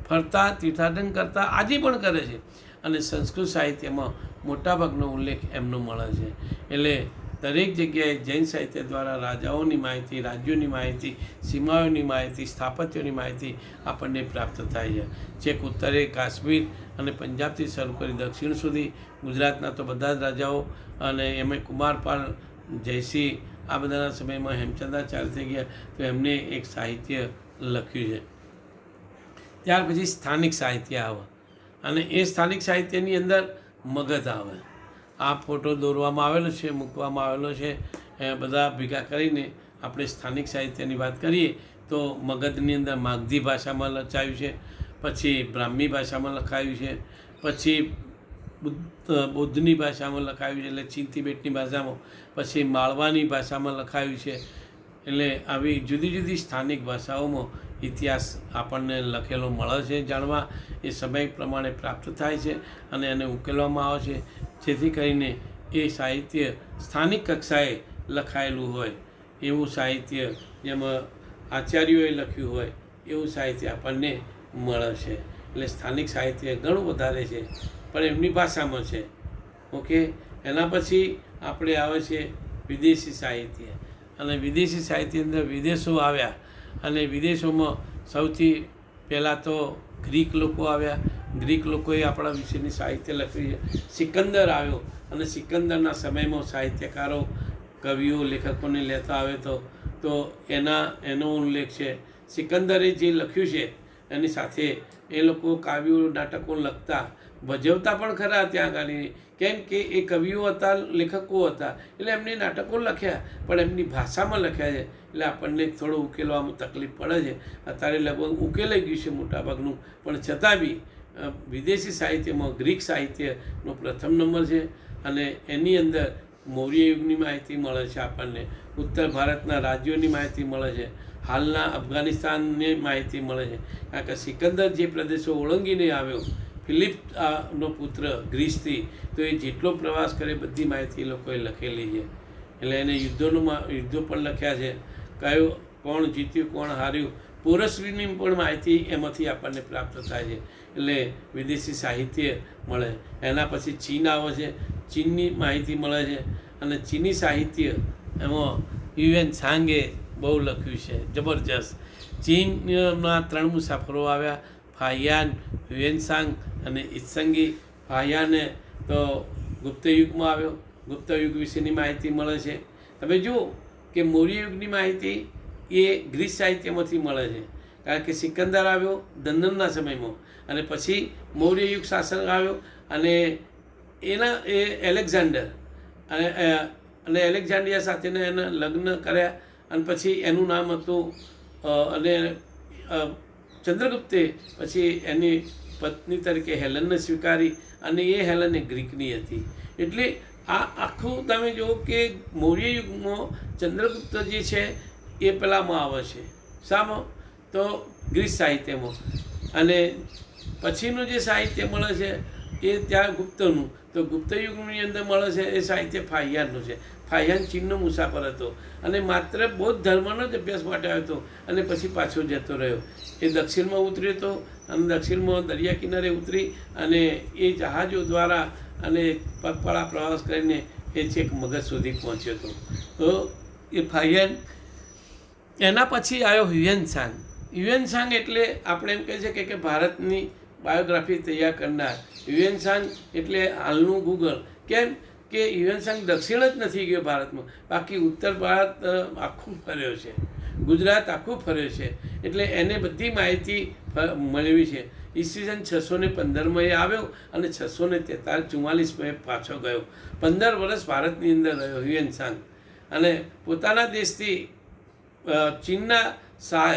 ફરતા, તીર્થાટન કરતા, આજે પણ કરે છે. અને સંસ્કૃત સાહિત્યમાં મોટાભાગનો ઉલ્લેખ એમનો મળે છે. એટલે દરેક જગ્યાએ જૈન સાહિત્ય દ્વારા રાજાઓની માહિતી, રાજ્યોની માહિતી, સીમાઓની માહિતી, સ્થાપત્યોની માહિતી આપણને પ્રાપ્ત થાય છે. છેક ઉત્તરે કાશ્મીર અને પંજાબથી શરૂ કરી દક્ષિણ સુધી ગુજરાતના તો બધા જ રાજાઓ, અને એમાં કુમારપાળ, જયસિંહ, આ બધાના સમયમાં હેમચંદ્રાચાર્ય થઈ ગયા, તો એમને એક સાહિત્ય લખ્યું છે. ત્યાર પછી સ્થાનિક સાહિત્ય આવે, અને એ સ્થાનિક સાહિત્યની અંદર મગધ આવે. આ ફોટો દોરવામાં આવેલો છે, મૂકવામાં આવેલો છે. બધા ભેગા કરીને આપણે સ્થાનિક સાહિત્યની વાત કરીએ તો મગધની અંદર માગધી ભાષામાં લખાયું છે, પછી બ્રાહ્મી ભાષામાં લખાયું છે, પછી બૌદ્ધની ભાષામાં લખાયું છે, એટલે ચીન તિબેટની ભાષામાં, પછી માળવાની ભાષામાં લખાયું છે. એટલે આવી જુદી જુદી સ્થાનિક ભાષાઓમાં ઇતિહાસ આપણને લખેલો મળે છે જાણવા. એ સમય પ્રમાણે પ્રાપ્ત થાય છે, અને એને ઉકેલવામાં આવે છે, જેથી કરીને એ સાહિત્ય સ્થાનિક કક્ષાએ લખાયેલું હોય એવું સાહિત્ય, જેમાં આચાર્યોએ લખ્યું હોય એવું સાહિત્ય આપણને મળે છે. એટલે સ્થાનિક સાહિત્ય ઘણું વધારે છે, પણ એમની ભાષામાં છે. ઓકે. એના પછી આપણે આવે છે વિદેશી સાહિત્ય. અને વિદેશી સાહિત્ય અંદર વિદેશો આવ્યા, અને વિદેશોમાં સૌથી પહેલાં તો ગ્રીક લોકો આવ્યા. ગ્રીક લોકોએ આપણા વિશેની સાહિત્ય લખ્યું છે. સિકંદર આવ્યો, અને સિકંદરના સમયમાં સાહિત્યકારો, કવિઓ, લેખકોને લેતા આવે તો એનો ઉલ્લેખ છે. સિકંદરે જે લખ્યું છે એની સાથે એ લોકો કાવ્યો, નાટકો લખતા, ભજવતા પણ ખરા ત્યાં આગળ. કેમ કે એ કવિઓ હતા, લેખકો હતા, એટલે એમને નાટકો લખ્યા, પણ એમની ભાષામાં લખ્યા છે, એટલે આપણને થોડો ઉકેલવામાં તકલીફ પડે છે. અત્યારે લગભગ ઉકેલાઈ ગયું છે મોટાભાગનું, પણ છતાં બી વિદેશી સાહિત્યમાં ગ્રીક સાહિત્યનો પ્રથમ નંબર છે. અને એની અંદર મૌર્ય યુગની માહિતી મળે છે આપણને, ઉત્તર ભારતના રાજ્યોની માહિતી મળે છે, હાલના અફઘાનિસ્તાનની માહિતી મળે છે. કારણ કે સિકંદર જે પ્રદેશો ઓળંગીને આવ્યો, ફિલિપ નો પુત્ર ગ્રીસથી, તો એ જેટલો પ્રવાસ કરે બધી માહિતી એ લોકોએ લખેલી છે. એટલે એને યુદ્ધો પણ લખ્યા છે, કોણ જીત્યું, કોણ હાર્યું, પોરસવીની પણ માહિતી એમાંથી આપણને પ્રાપ્ત થાય છે. એટલે વિદેશી સાહિત્ય મળે. એના પછી ચીન આવે છે, ચીનની માહિતી મળે છે. અને ચીની સાહિત્ય એમાં યુએન સાંગે બહુ લખ્યું છે, જબરજસ્ત. ચીનના 3 મુસાફરો આવ્યા, ફાહિયાન, હ્યુએનસાંગ અને ઇત્સંગી. ફાહિયાને તો ગુપ્ત યુગમાં આવ્યો, ગુપ્ત યુગ વિશેની માહિતી મળે છે. તમે જુઓ કે મૌર્ય યુગની માહિતી એ ગ્રીસ સાહિત્યમાંથી મળે છે, કારણ કે સિકંદર આવ્યો દંદનના સમયમાં, અને પછી મૌર્ય યુગ શાસન આવ્યો, અને એ એલેક્ઝાન્ડર અને એલેક્ઝાન્ડ્રિયા સાથેના એના લગ્ન કર્યા, અને પછી એનું નામ હતું અને ચંદ્રગુપ્તે પછી એની પત્ની તરીકે હેલનને સ્વીકારી, અને એ હેલન એ ગ્રીકની હતી. એટલે આ આખું તમે જુઓ કે મૌર્ય યુગમાં ચંદ્રગુપ્ત જે છે એ પેલામાં આવે છે, શામાં? તો ગ્રીસ સાહિત્યમાં. અને પછીનું જે સાહિત્ય મળે છે એ ત્યાં ગુપ્તનું, તો ગુપ્ત યુગની અંદર મળે છે એ સાહિત્ય ફાહિયાનનું છે. ફાહિયાન ચીનનો મુસાફર હતો, અને માત્ર બૌદ્ધ ધર્મનો જ અભ્યાસ માટે આવ્યો હતો, અને પછી પાછો જતો રહ્યો. એ દક્ષિણમાં ઉતર્યો હતો, અને દક્ષિણમાં દરિયા કિનારે ઉતરી, અને એ જહાજો દ્વારા અને પગપાળા પ્રવાસ કરીને એ છેક મગધ સુધી પહોંચ્યો હતો. તો એ ફાહિયાન. એના પછી આવ્યો હ્યુએનસાંગ. હ્યુએનસાંગ એટલે આપણે એમ કહે છે કે ભારતની બાયોગ્રાફી તૈયાર કરનાર. હ્યુએનસાંગ એટલે હાલનું ગૂગલ. કેમ કે હ્યુએનસાંગ દક્ષિણ જ નથી ગયો ભારતમાં, બાકી ઉત્તર ભારત આખું ફર્યો છે, ગુજરાત આખું ફર્યો છે. એટલે એને બધી માહિતી મેળવી છે. ઈસવીસન 615માં એ આવ્યો, અને 644 પાછો ગયો. 15 વર્ષ ભારતની અંદર રહ્યો હ્યુએનસાંગ. અને પોતાના દેશથી ચીનના શાહ,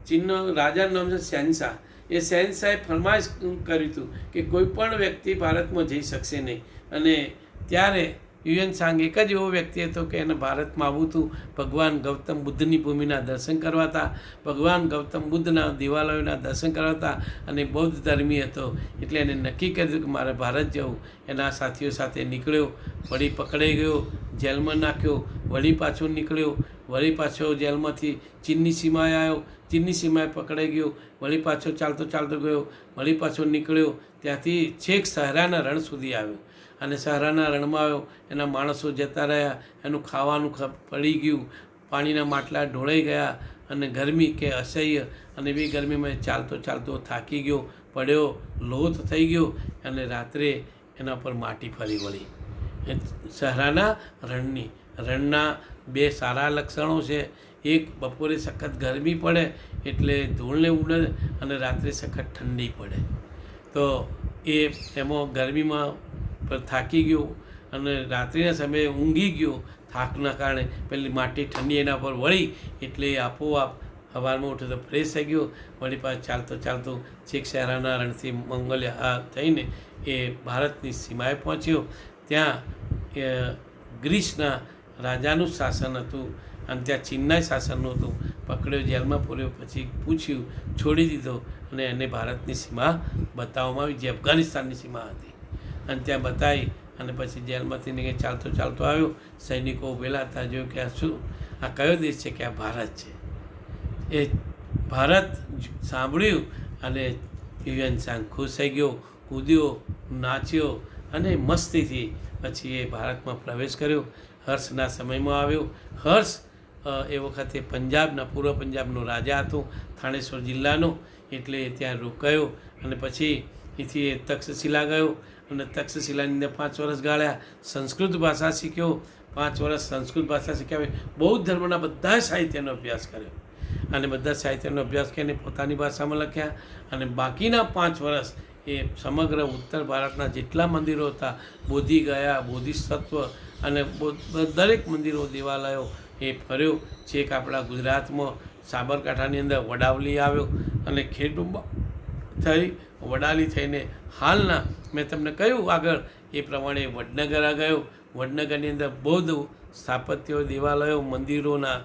ચીનનો રાજાનું નામ છે શહેનશાહ, એ શહેનશાહે ફરમાઈશ કર્યું હતું કે કોઈ પણ વ્યક્તિ ભારતમાં જઈ શકશે નહીં. અને ત્યારે હ્યુએનસાંગ એક જ એવો વ્યક્તિ હતો કે એને ભારતમાં આવવું હતું ભગવાન ગૌતમ બુદ્ધની ભૂમિના દર્શન કરવા હતા, ભગવાન ગૌતમ બુદ્ધના દેવાલયોના દર્શન કરવા હતા, અને બૌદ્ધ ધર્મી હતો. એટલે એને નક્કી કર્યું કે મારે ભારત જવું. એના સાથીઓ સાથે નીકળ્યો, વળી પકડાઈ ગયો, જેલમાં નાખ્યો, વળી પાછો નીકળ્યો, વળી પાછો જેલમાંથી ચીનની સીમાએ આવ્યો, ચીનની સીમાએ પકડાઈ ગયો, વળી પાછો ચાલતો ચાલતો ગયો, વળી પાછો નીકળ્યો, ત્યાંથી છેક સહારાના રણ સુધી આવ્યો. અને સહારાના રણમાં આવ્યો, એના માણસો જતા રહ્યા, એનું ખાવાનું પડી ગયું, પાણીના માટલા ઢોળાઈ ગયા, અને ગરમી કે અસહ્ય, અને એવી ગરમીમાં ચાલતો ચાલતો થાકી ગયો, પડ્યો, લોથ થઈ ગયો, અને રાત્રે એના પર માટી ફરી વળી. સહારાના રણના 2 સારા લક્ષણો છે. એક, બપોરે સખત ગરમી પડે એટલે ધૂળને ઉડે, અને રાત્રે સખત ઠંડી પડે. તો એમાં ગરમીમાં થાકી ગયો, અને રાત્રિના સમયે ઊંઘી ગયો થાકના કારણે. પેલી માટી ઠંડી એના પર વળી, એટલે આપોઆપ સવારમાં ઉઠ્યો તો ફ્રેશ થઈ ગયો, વળી પાછો ચાલતો ચાલતો છેક સહારાના રણથી મંગોલિયા થઈને એ ભારતની સીમાએ પહોંચ્યો. ત્યાં ગ્રીસના રાજાનું શાસન હતું, અને ત્યાં ચીનના શાસનનું હતું. પકડ્યો, જેલમાં પૂર્યો, પછી પૂછ્યું, છોડી દીધો, અને એને ભારતની સીમા બતાવવામાં આવી, જે અફઘાનિસ્તાનની સીમા હતી. અને ત્યાં બતાવી, અને પછી જેલમાંથી નીકળી ચાલતો ચાલતો આવ્યો. સૈનિકો ઉભેલા હતા, જોયું કે આ શું, આ કયો દેશ છે? કે આ ભારત છે. એ ભારત સાંભળ્યું, અને હ્યુએનસાંગ ખુશ થઈ ગયો, કૂદ્યો, નાચ્યો, અને મસ્તીથી પછી એ ભારતમાં પ્રવેશ કર્યો, હર્ષના સમયમાં આવ્યો. હર્ષ એ વખતે પંજાબના પૂર્વ પંજાબનો રાજા હતો, થાણેશ્વર જિલ્લાનો, એટલે ત્યાં રોકાયો અને પછી એથી એ તક્ષશિલા ગયો અને તક્ષશિલાની અંદર 5 વર્ષ ગાળ્યા. સંસ્કૃત ભાષા શીખ્યો, 5 વર્ષ સંસ્કૃત ભાષા શીખ્યા. બૌદ્ધ ધર્મના બધા સાહિત્યનો અભ્યાસ કર્યો અને બધા સાહિત્યનો અભ્યાસ કરીને પોતાની ભાષામાં લખ્યા. અને બાકીના 5 વર્ષ એ સમગ્ર ઉત્તર ભારતના જેટલા મંદિરો હતા, બોધિ ગયા, બોધિસત્વ અને દરેક મંદિરો, દેવાલયો એ ફર્યો. છેક આપણા ગુજરાતમાં સાબરકાંઠાની અંદર વડાવલી આવ્યો અને ખેડૂત થઈ વડાલી થઈને હાલના મેં તમને કહ્યું આગળ એ પ્રમાણે વડનગર ગયો. વડનગરની અંદર બૌદ્ધ સ્થાપત્યો, દેવાલયો, મંદિરોના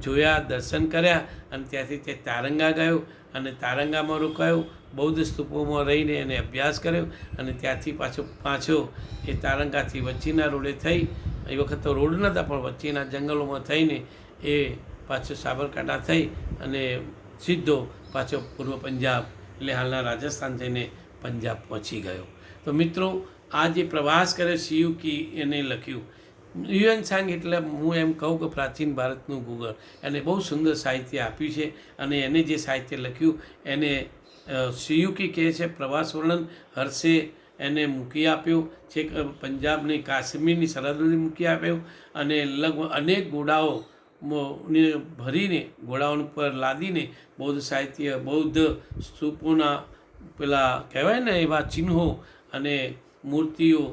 જોયા, દર્શન કર્યા અને ત્યાંથી તે તારંગા ગયો અને તારંગામાં રોકાયો. બૌદ્ધ સ્તૂપોમાં રહીને એને અભ્યાસ કર્યો અને ત્યાંથી પાછો એ તારંગાથી વચ્ચેના રોડે થઈ, એ વખત તો રોડ નહોતા પણ વચ્ચેના જંગલોમાં થઈને એ પાછો સાબરકાંઠા થઈ અને સીધો પાછો પૂર્વ પંજાબ એટલે હાલના રાજસ્થાન થઈને પંજાબ પહોંચી ગયો. તો મિત્રો, આ જે પ્રવાસ કર્યો સિયુકી એને લખ્યું. હ્યુએન એટલે હું એમ કહું કે પ્રાચીન ભારતનું ગૂગલ. એને બહુ સુંદર સાહિત્ય આપ્યું છે અને એને જે સાહિત્ય લખ્યું એને સિયુકી કહે છે. પ્રવાસ વર્ણન હર્ષે એને મૂકી આપ્યો, છેક પંજાબની કાશ્મીરની સરહદોથી મૂકી આપ્યો અને લગભગ અનેક ઘોડાઓ ને ભરીને, ઘોડાઓ પર લાદીને બૌદ્ધ સાહિત્ય, બૌદ્ધ સ્તૂપોના પેલા કહેવાય ને એવા ચિહ્નો અને મૂર્તિઓ,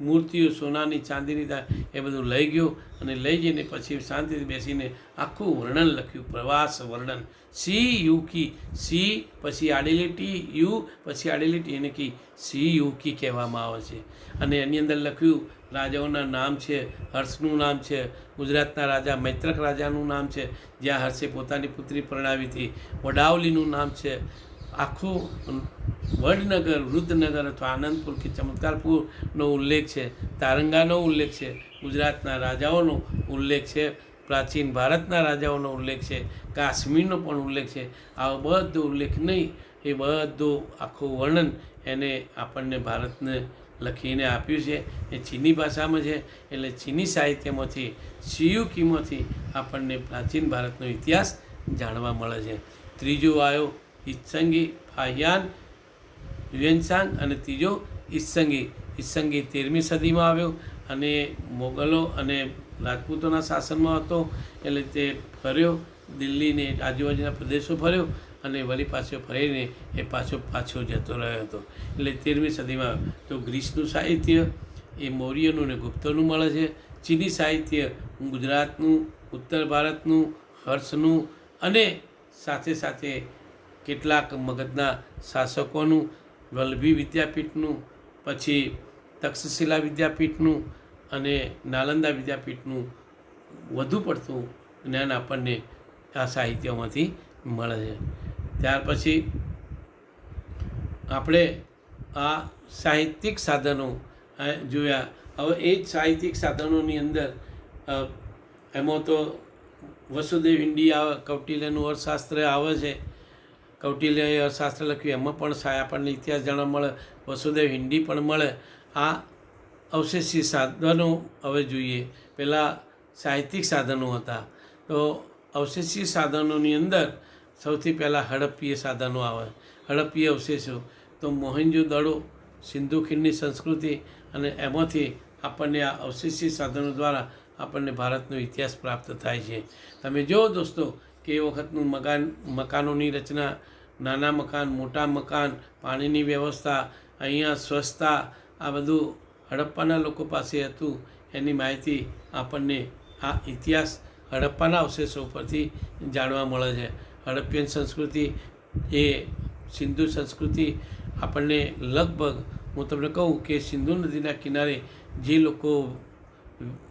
મૂર્તિઓ સોનાની, ચાંદીની એ બધું લઈ ગયો અને લઈ જઈને પછી શાંતિથી બેસીને આખું વર્ણન લખ્યું, પ્રવાસ વર્ણન. સિયુકી, સી પછી આડેલી ટી, યુ પછી આડેલી ટી, એને કી સિયુકી કહેવામાં આવે છે. અને એની અંદર લખ્યું રાજાઓના નામ છે. હર્ષનું નામ છે, ગુજરાતના રાજા મૈત્રક રાજાનું નામ છે, જ્યાં હર્ષે પોતાની પુત્રી પરણાવી હતી. વડાવલીનું નામ છે. આખું વડનગર, વૃદ્ધનગર અથવા આનંદપુર કે ચમત્કારપુરનો ઉલ્લેખ છે. તારંગાનો ઉલ્લેખ છે. ગુજરાતના રાજાઓનો ઉલ્લેખ છે. પ્રાચીન ભારતના રાજાઓનો ઉલ્લેખ છે. કાશ્મીરનો પણ ઉલ્લેખ છે. આ બધો ઉલ્લેખ નહીં, એ બધું આખું વર્ણન એને આપણને ભારતને લખીને આપ્યું છે. એ ચીની ભાષામાં છે. એટલે ચીની સાહિત્યમાંથી, સિયુકીમાંથી આપણને પ્રાચીન ભારતનો ઇતિહાસ જાણવા મળે છે. ત્રીજો આવ્યો ઈત્સંગી ફાહિયાન હ્યુએન અને ત્રીજો ઈત્સંગી. ઈત્સંગી 13મી સદીમાં આવ્યો અને મોગલો અને રાજપૂતોના શાસનમાં હતો. એટલે તે ફર્યો, દિલ્હીને આજુબાજુના પ્રદેશો ફર્યો અને વળી પાછો ફરીને એ પાછો જતો રહ્યો હતો. એટલે 13મી સદીમાં. તો ગ્રીસનું સાહિત્ય એ મૌર્યનું ને ગુપ્તોનું મળે છે. ચીની સાહિત્ય ગુજરાતનું, ઉત્તર ભારતનું, હર્ષનું અને સાથે સાથે કેટલાક મગધના શાસકોનું, વલ્લભી વિદ્યાપીઠનું, પછી તક્ષશિલા વિદ્યાપીઠનું અને નાલંદા વિદ્યાપીઠનું વધુ પડતું જ્ઞાન આપણને આ સાહિત્યમાંથી મળે છે. ત્યાર પછી આપણે આ સાહિત્યિક સાધનો જોયા. હવે એ જ સાહિત્યિક સાધનોની અંદર એમાં તો વસુદેવ હિન્દી આવે, કૌટિલ્યનું અર્થશાસ્ત્ર આવે છે. કૌટિલ્યએ અર્થશાસ્ત્ર લખ્યું, એમાં પણ આપણને ઇતિહાસ જાણવા મળે. વસુદેવ હિન્દી પણ મળે. આ અવશેષી સાધનો હવે જોઈએ. પહેલાં સાહિત્યિક સાધનો હતા. તો અવશેષી સાધનોની અંદર સૌથી પહેલાં હડપ્પીય સાધનો આવે. હડપ્પીય અવશેષો તો મોહેંજો-દડો, સિંધુ ખીણની સંસ્કૃતિ અને એમાંથી આપણને આ અવશેષી સાધનો દ્વારા આપણને ભારતનો ઇતિહાસ પ્રાપ્ત થાય છે. તમે જુઓ દોસ્તો કે એ વખતનું મકાનોની રચના, નાના મકાન, મોટા મકાન, પાણીની વ્યવસ્થા, અહીંયા સ્વચ્છતા, આ બધું હડપ્પાના લોકો પાસે હતું. એની માહિતી આપણને આ ઇતિહાસ હડપ્પાના અવશેષો પરથી જાણવા મળે છે. હડપ્પિયન સંસ્કૃતિ એ સિંધુ સંસ્કૃતિ આપણને લગભગ, હું તમને કહું કે સિંધુ નદીના કિનારે જે લોકો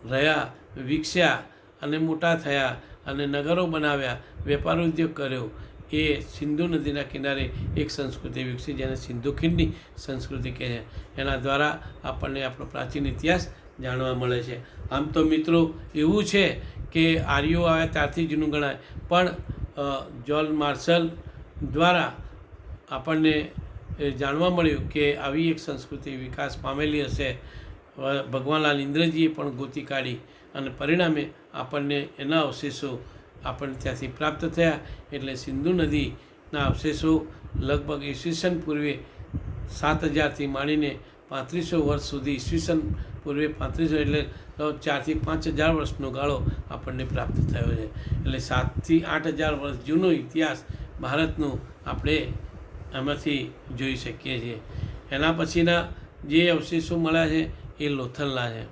રહ્યા, વિકસ્યા અને મોટા થયા અને નગરો બનાવ્યા, વેપાર ઉદ્યોગ કર્યો, એ સિંધુ નદીના કિનારે એક સંસ્કૃતિ વિકસી જેને સિંધુ ખીણની સંસ્કૃતિ કહે છે. એના દ્વારા આપણને આપણો પ્રાચીન ઇતિહાસ જાણવા મળે છે. આમ તો મિત્રો એવું છે કે આર્યો આવ્યા ત્યારથી જૂનું ગણાય, પણ જોન માર્શલ દ્વારા આપણને જાણવા મળ્યું કે આવી એક સંસ્કૃતિ વિકાસ પામેલી હશે ભગવાનલાલ ઇન્દ્રજીએ પણ ગોતી કાઢી અને પરિણામે આપણને એના અવશેષો આપણને ત્યાંથી પ્રાપ્ત થયા. એટલે સિંધુ નદીના અવશેષો લગભગ ઈસવીસન પૂર્વે 7000થી માંડીને 3500 વર્ષ સુધી, ઈસવીસન પૂર્વે 3500 એટલે 4000 થી 5000 વર્ષનો ગાળો આપણને પ્રાપ્ત થયો છે. એટલે 7 થી 8000 વર્ષ જૂનો ઇતિહાસ ભારતનો આપણે આમાંથી જોઈ શકીએ છીએ. એના પછીના જે અવશેષો મળ્યા છે એ લોથલના છે.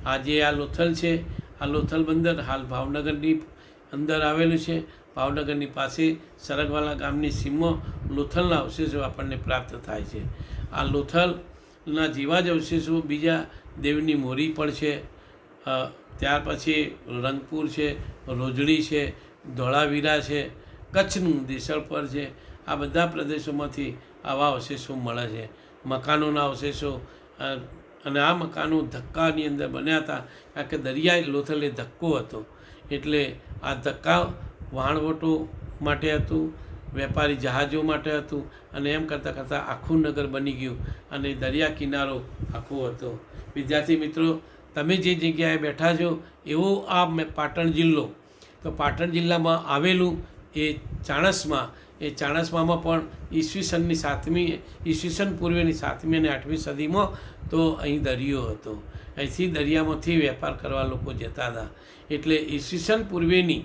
આ લોથલ છે, આ લોથલ બંદર હાલ ભાવનગરની અંદર આવેલું છે. ભાવનગરની પાસે સરગવાલા ગામની સીમમાં લોથલના અવશેષો આપણને પ્રાપ્ત થાય છે. આ લોથલના જેવા જ અવશેષો બીજા દેવની મોરી પણ છે. ત્યાર પછી રંગપુર છે, રોજડી છે, ધોળાવીરા છે, કચ્છનું દેસળપર છે. આ બધા પ્રદેશોમાંથી આવા અવશેષો મળે છે. મકાનોના અવશેષો, અને આ મકાનો ધક્કાની અંદર બન્યા હતા, કારણ કે દરિયાઈ લોથલ એ ધક્કો હતો. એટલે આ ધક્કા વહાણવટો માટે હતું, વેપારી જહાજો માટે હતું, અને એમ કરતાં કરતાં આખું નગર બની ગયું અને દરિયા કિનારો આખો હતો. વિદ્યાર્થી મિત્રો, તમે જે જગ્યાએ બેઠા છો એવો આ પાટણ જિલ્લો, તો પાટણ જિલ્લામાં આવેલું એ ચાણસ્મામાં પણ ઈસવીસન પૂર્વેની 7મી અને 8મી સદીમાં તો અહીં દરિયો હતો. અહીંથી દરિયામાંથી વેપાર કરવા લોકો જતા હતા. એટલે ઈસવીસન પૂર્વેની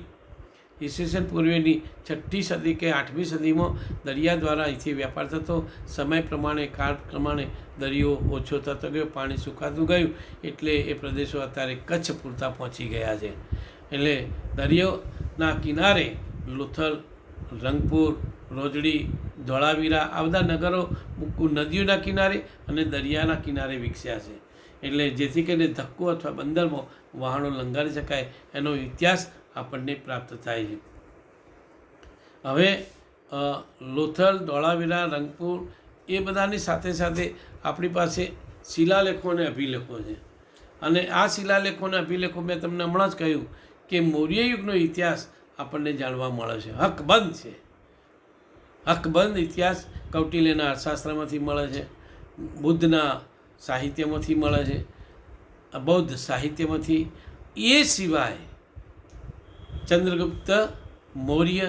6ઠ્ઠી સદી કે 8મી સદીમાં દરિયા દ્વારા અહીંથી વેપાર થતો. સમય પ્રમાણે, કાળ પ્રમાણે દરિયો ઓછો થતો ગયો, પાણી સુકાતું ગયું. એટલે એ પ્રદેશો અત્યારે કચ્છ પૂરતા પહોંચી ગયા છે. એટલે દરિયોના કિનારે લોથલ, રંગપુર, રોજડી, ધોળાવીરા આ બધા નગરો નદીઓના કિનારે અને દરિયાના કિનારે વિકસ્યા છે. એટલે જેથી કરીને ધક્કો અથવા બંદરમાં વહાણો લંઘારી શકાય એનો ઇતિહાસ આપણને પ્રાપ્ત થાય છે. હવે લોથલ, ધોળાવીરા, રંગપુર એ બધાની સાથે સાથે આપણી પાસે શિલાલેખો અને અભિલેખો છે. અને આ શિલાલેખો અને અભિલેખો મેં તમને હમણાં જ કહ્યું કે મૌર્ય યુગનો ઇતિહાસ આપણને જાણવા મળે છે. હકબંધ છે. હકબંધ ઇતિહાસ કૌટિલ્યના અર્થશાસ્ત્રમાંથી મળે છે, બુદ્ધના સાહિત્યમાંથી મળે છે, બૌદ્ધ સાહિત્યમાંથી. એ સિવાય ચંદ્રગુપ્ત મૌર્ય,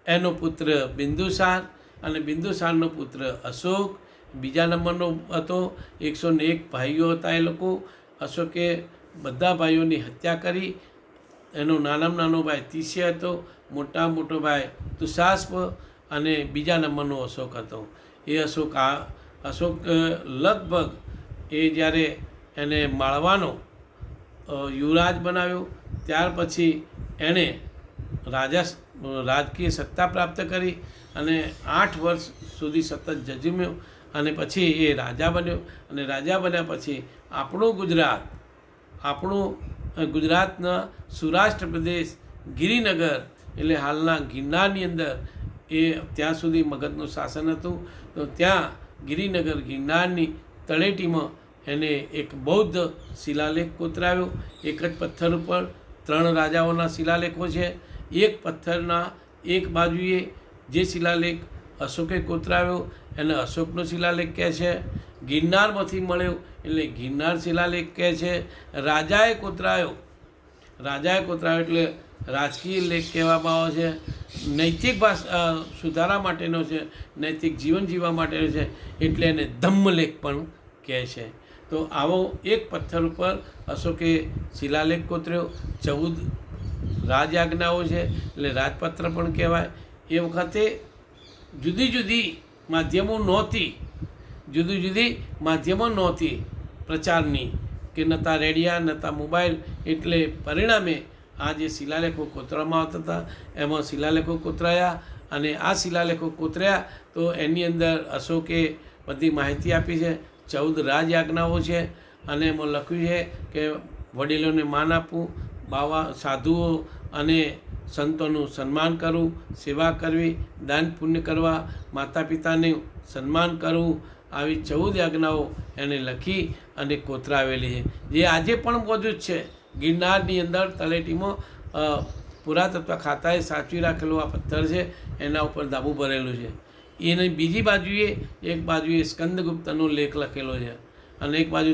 એનો પુત્ર બિંદુસાર અને બિંદુસારનો પુત્ર અશોક બીજા નંબરનો હતો. 101 ભાઈઓ હતા એ લોકો. અશોકે બધા ભાઈઓની હત્યા કરી. એનો નાનામાં નાનો ભાઈ તિસ્ય હતો, મોટો ભાઈ તુષાસ્પ અને બીજા નંબરનો અશોક હતો. એ અશોક લગભગ જ્યારે એને માળવાનો યુવરાજ બનાવ્યો ત્યાર પછી એણે રાજકીય સત્તા પ્રાપ્ત કરી અને 8 વર્ષ સુધી સતત જજમ્યો. અને પછી એ રાજા બન્યો. અને રાજા બન્યા પછી આપણું ગુજરાતના સૌરાષ્ટ્ર પ્રદેશ, ગિરિનગર એટલે હાલના ગિરનારની અંદર ત્યાં સુધી મગધનું શાસન હતું. તો ત્યાં ગિરનારની તળેટીમાં એને એક બૌદ્ધ શિલાલેખ કોતરાવ્યો. એક જ પથ્થર ઉપર 3 રાજાઓના શિલાલેખો છે. એક પથ્થરના એક બાજુએ જે શિલાલેખ અશોકે કોતરાવ્યો એને અશોકનો શિલાલેખ કહે છે. ગિરનારમાંથી મળ્યો એટલે ગિરનાર શિલાલેખ કહે છે. રાજાએ કોતરાવ્યો એટલે રાજકીય લેખ કહેવામાં આવે છે. નૈતિક સુધારા માટેનો છે, નૈતિક જીવન જીવવા માટેનો છે, એટલે એને ધમ્મલેખ પણ કહે છે. તો આવો એક પથ્થર ઉપર અશોકે શિલાલેખ કોતર્યો. 14 રાજઆજ્ઞાઓ છે, એટલે રાજપત્ર પણ કહેવાય. એ વખતે જુદી જુદી માધ્યમો નહોતી પ્રચારની, કે નહોતા રેડિયા, નહોતા મોબાઈલ. એટલે પરિણામે આ જે શિલાલેખો કોતરવામાં આવતા હતા એમાં શિલાલેખો કોતરાયા. અને આ શિલાલેખો કોતર્યા તો એની અંદર અશોકે બધી માહિતી આપી છે. 14 રાજઆજ્ઞાઓ છે અને એમાં લખ્યું છે કે વડીલોને માન આપવું, સાધુઓ અને સંતોનું સન્માન કરવું, સેવા કરવી, દાન પુણ્ય કરવા, માતા પિતાનું સન્માન કરવું, આવી 14 આજ્ઞાઓ એને લખી અને કોતરાવેલી છે, જે આજે પણ મોજૂદ છે. ગિરનારની અંદર તળેટીમાં પુરાતત્વ ખાતાએ સાચવી રાખેલો આ પથ્થર છે. એના ઉપર ધાબુ ભરેલું છે. એની બીજી બાજુએ એક બાજુએ સ્કંદગુપ્તનો લેખ લખેલો છે અને એક બાજુ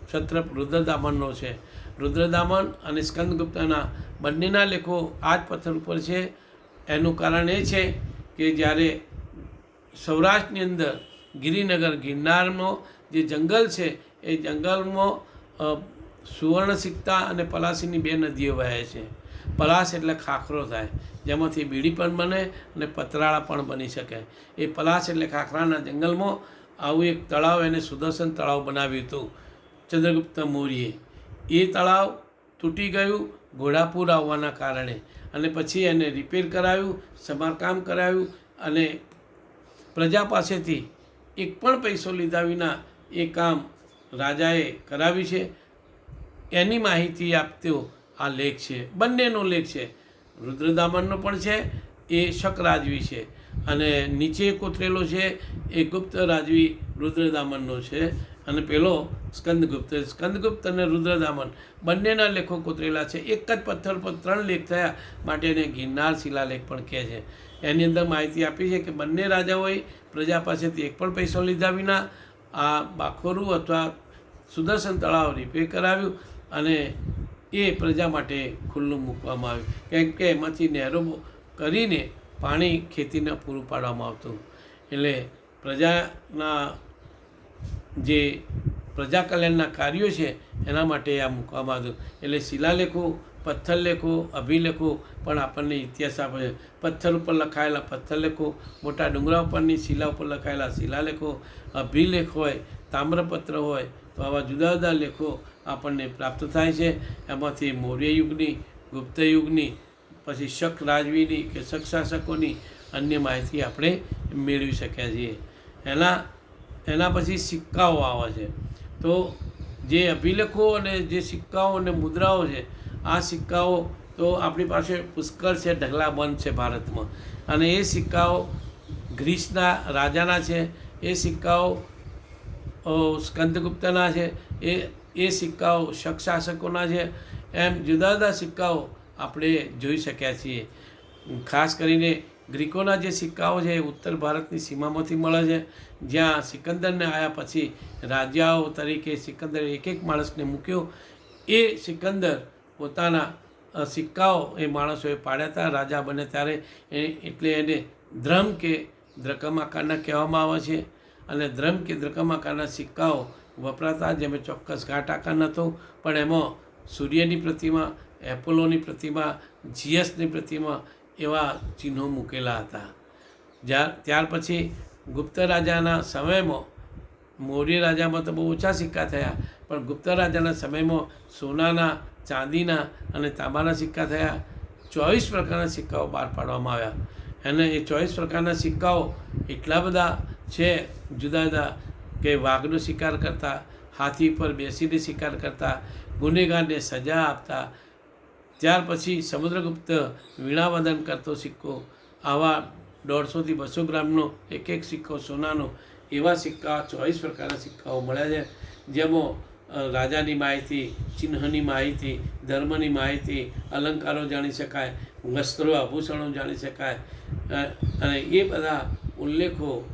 ક્ષત્રપ રુદ્રદામનનો છે. રુદ્રદામન અને સ્કંદગુપ્તના બંનેના લેખો આ જ પથ્થર ઉપર છે. એનું કારણ એ છે કે જ્યારે સૌરાષ્ટ્રની અંદર ગિરિનગર ગિરનારનો જે જંગલ છે એ જંગલમાં સુવર્ણસિક્તા અને પલાસીની બે નદીઓ વહે છે. પલાસ એટલે ખાખરો થાય, જેમાંથી બીડી પણ બને અને પતરાળા પણ બની શકે. એ પલાસ એટલે ખાખરાના જંગલમાં આવું એક તળાવ, એને સુદર્શન તળાવ બનાવ્યું હતું ચંદ્રગુપ્ત મૌર્યે. એ તળાવ તૂટી ગયું ઘોડાપુર આવવાના કારણે, અને પછી એને રિપેર કરાવ્યું, સમારકામ કરાવ્યું, અને પ્રજા પાસેથી એક પણ પૈસો લીધા વિના એ કામ રાજાએ કરાવ્યું છે. એની માહિતી આપતો આ લેખ છે. બંનેનો લેખ છે, રુદ્રદામનનો પણ છે, એ શક રાજવી છે, અને નીચે કોતરેલો છે એ ગુપ્ત રાજવી રુદ્રદામનનો છે, અને પેલો સ્કંદગુપ્ત અને રુદ્રદામન બંનેના લેખો કોતરેલા છે. એક જ પથ્થર પર 3 લેખ થયા માટે એને ગિરનાર શિલાલેખ પણ કહે છે. એની અંદર માહિતી આપી છે કે બંને રાજાઓએ પ્રજા પાસેથી એક પણ પૈસો લીધા વિના આ બાખોરું અથવા સુદર્શન તળાવ રિપેર કરાવ્યું, અને એ પ્રજા માટે ખુલ્લું મૂકવામાં આવ્યું, કેમ કે એમાંથી નહેરો કરીને પાણી ખેતીને પૂરું પાડવામાં આવતું. એટલે પ્રજાના જે પ્રજા કલ્યાણના કાર્યો છે એના માટે આ મૂકવામાં આવ્યું. એટલે શિલાલેખો, પથ્થરલેખો, અભિલેખો પણ આપણને ઇતિહાસ આપે છે. પથ્થર ઉપર લખાયેલા પથ્થરલેખો, મોટા ડુંગરા ઉપરની શિલા ઉપર લખાયેલા શિલાલેખો, અભિલેખ હોય, તામ્રપત્ર હોય, તો આવા જુદા જુદા લેખો આપણને પ્રાપ્ત થાય છે. એમાંથી મૌર્ય યુગની, ગુપ્ત યુગની, પછી શક રાજવીની કે શક શાસકોની અન્ય માહિતી આપણે મેળવી શક્યા છીએ. એના પછી સિક્કાઓ આવે છે. તો જે અભિલેખો અને જે સિક્કાઓ અને મુદ્રાઓ છે, આ સિક્કાઓ તો આપણી પાસે પુષ્કળ છે, ઢગલાબંધ છે ભારતમાં. અને એ સિક્કાઓ ગ્રીસના રાજાના છે, એ સિક્કાઓ સ્કંદગુપ્તના છે, એ સિક્કાઓ શક શાસકોના છે. એમ જુદા જુદા સિક્કાઓ આપણે જોઈ શક્યા છીએ. ખાસ કરીને ગ્રીકોના જે સિક્કાઓ છે એ ઉત્તર ભારતની સીમામાંથી મળે છે, જ્યાં સિકંદરને આવ્યા પછી રાજાઓ તરીકે સિકંદરે એક એક માણસને મૂક્યો. એ સિકંદર પોતાના સિક્કાઓ એ માણસોએ પાડ્યા હતા રાજા બને ત્યારે, એટલે એને ધ્રમ કે દ્રકમ આકારના કહેવામાં આવે છે. અને ધ્રમ કે દ્રકમ આકારના સિક્કાઓ વપરાતા, જેમાં ચોક્કસ ઘાટ આકાર નહોતો, પણ એમાં સૂર્યની પ્રતિમા, એપોલોની પ્રતિમા, જીયસની પ્રતિમા એવા ચિહ્નો મૂકેલા હતા. ત્યાર પછી ગુપ્ત રાજાના સમયમાં, મૌર્ય રાજામાં તો બહુ ઓછા સિક્કા થયા, પણ ગુપ્ત રાજાના સમયમાં સોનાના, ચાંદીના અને તાંબાના સિક્કા થયા. 24 પ્રકારના સિક્કાઓ બહાર પાડવામાં આવ્યા. અને એ 24 પ્રકારના સિક્કાઓ એટલા બધા છે જુદા જુદા કે વાઘનો શિકાર કરતા, હાથી પર બેસીને શિકાર કરતા, ગુનેગારને સજા આપતા, ત્યાર પછી સમુદ્રગુપ્ત વીણાવદન કરતો સિક્કો, આવા 150 થી 200 ગ્રામનો એક એક સિક્કો સોનાનો, એવા સિક્કા 24 પ્રકારના સિક્કાઓ મળ્યા છે. જેમાં રાજાની માહિતી, ચિહ્નની માહિતી, ધર્મની માહિતી, અલંકારો જાણી શકાય, વસ્ત્રો આભૂષણો જાણી શકાય, અને એ બધા ઉલ્લેખો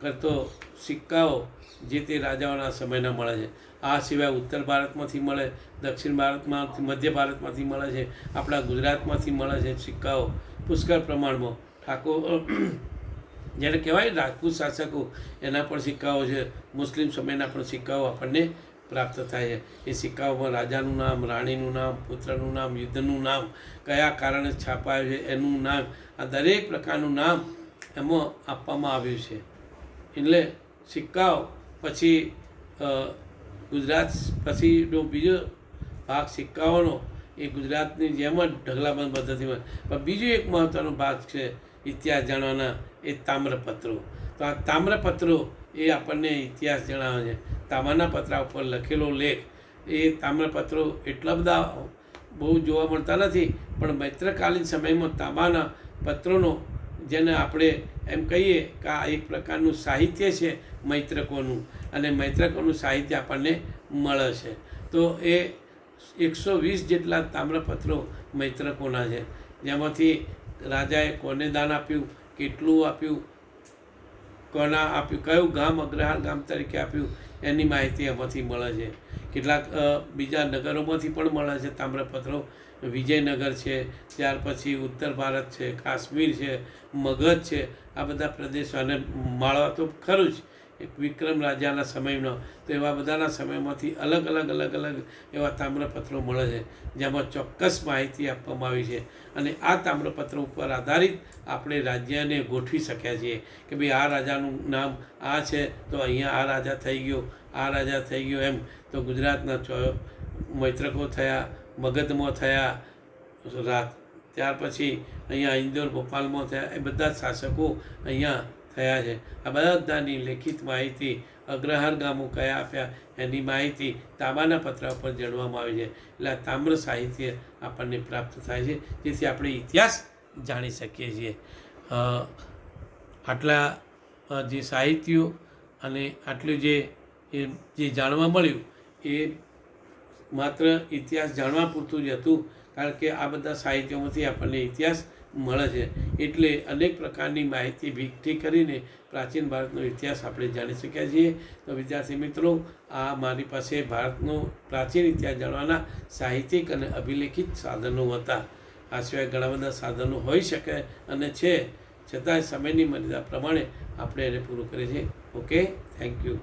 કરતો સિક્કાઓ જે તે રાજાઓના સમયના મળે છે. આ સિવાય ઉત્તર ભારતમાંથી મળે, દક્ષિણ ભારતમાંથી, મધ્ય ભારતમાંથી મળે છે, આપણા ગુજરાતમાંથી મળે છે સિક્કાઓ પુષ્કળ પ્રમાણમાં. ઠાકોર જ્યારે કહેવાય રાજપૂત શાસકો, એના પણ સિક્કાઓ છે. મુસ્લિમ સમયના પણ સિક્કાઓ આપણને પ્રાપ્ત થાય છે. એ સિક્કાઓમાં રાજાનું નામ, રાણીનું નામ, પુત્રનું નામ, યુદ્ધનું નામ, કયા કારણે છાપાયું છે એનું નામ, આ દરેક પ્રકારનું નામ એમાં આપવામાં આવ્યું છે. એટલે સિક્કાઓ પછી ગુજરાત પછીનો બીજો ભાગ સિક્કાઓનો એ ગુજરાતની જેમ જ ઢગલાબંધ પદ્ધતિમાં, પણ બીજો એક મહત્ત્વનો ભાગ છે ઇતિહાસ જાણવાના, એ તામ્રપત્રો. તો આ તામ્રપત્રો એ આપણને ઇતિહાસ જણાવે છે. તાંબાના પતરા ઉપર લખેલો લેખ, એ તામ્રપત્રો એટલા બધા બહુ જોવા મળતા નથી, પણ મૈત્રકાલીન સમયમાં તાંબાના પત્રોનો, જેને આપણે એમ કહીએ કે આ એક પ્રકારનું સાહિત્ય છે મૈત્રકોનું, અને મૈત્રકોનું સાહિત્ય આપણને મળે છે. તો એ 120 જેટલા તામ્રપત્રો મૈત્રકોના છે, જેમાંથી રાજાએ કોને દાન આપ્યું, કેટલું આપ્યું, કોના આપ્યું, કયું ગામ અગ્રહાર ગામ તરીકે આપ્યું, એની માહિતી એમાંથી મળે છે. કેટલાક બીજા નગરોમાંથી પણ મળે છે તામ્રપત્રો. વિજયનગર છે, ત્યાર પછી ઉત્તર ભારત છે, કાશ્મીર છે, મગધ છે, આ બધા પ્રદેશો. અને માળવા તો ખરું જ એક વિક્રમ રાજાના સમયનો, તો એવા બધાના સમયમાંથી અલગ અલગ એવા તામ્રપત્રો મળે છે જેમાં ચોક્કસ માહિતી આપવામાં આવી છે. અને આ તામ્રપત્રો ઉપર આધારિત આપણે રાજ્યને ગોઠવી શક્યા છીએ કે ભાઈ આ રાજાનું નામ આ છે તો અહીંયા આ રાજા થઈ ગયો, આ રાજા થઈ ગયો. એમ તો ગુજરાતના મૈત્રકો થયા, મગધમાં થયા, ત્યાર પછી અહીંયા ઇન્દોર ભોપાલમાં થયા, એ બધા જ શાસકો અહીંયા થયા છે. આ બધાની લેખિત માહિતી અગ્રહાર ગામો કયા આપ્યા એની માહિતી તાંબાના પત્ર પર જણાવવામાં આવી છે. એટલે આ તામ્ર સાહિત્ય આપણને પ્રાપ્ત થાય છે, જેથી આપણે ઇતિહાસ જાણી શકીએ છીએ. આટલા જે સાહિત્યો અને આટલું જે જાણવા મળ્યું એ માત્ર ઇતિહાસ જાણવા પૂરતું જ હતું, કારણ કે આ બધા સાહિત્યોમાંથી આપણને ઇતિહાસ મળે છે. એટલે અનેક પ્રકારની માહિતી ભેગી કરીને પ્રાચીન ભારતનો ઇતિહાસ આપણે જાણી શક્યા છીએ. તો વિદ્યાર્થી મિત્રો, આ મારી પાસે ભારતનો પ્રાચીન ઇતિહાસ જાણવાના સાહિત્યિક અને અભિલેખિત સાધનો હતા. આ સિવાય ઘણા બધા સાધનો હોઈ શકે અને છે, છતાંય સમયની મર્યાદા પ્રમાણે આપણે એને પૂરું કરીએ છીએ. Okay, thank you.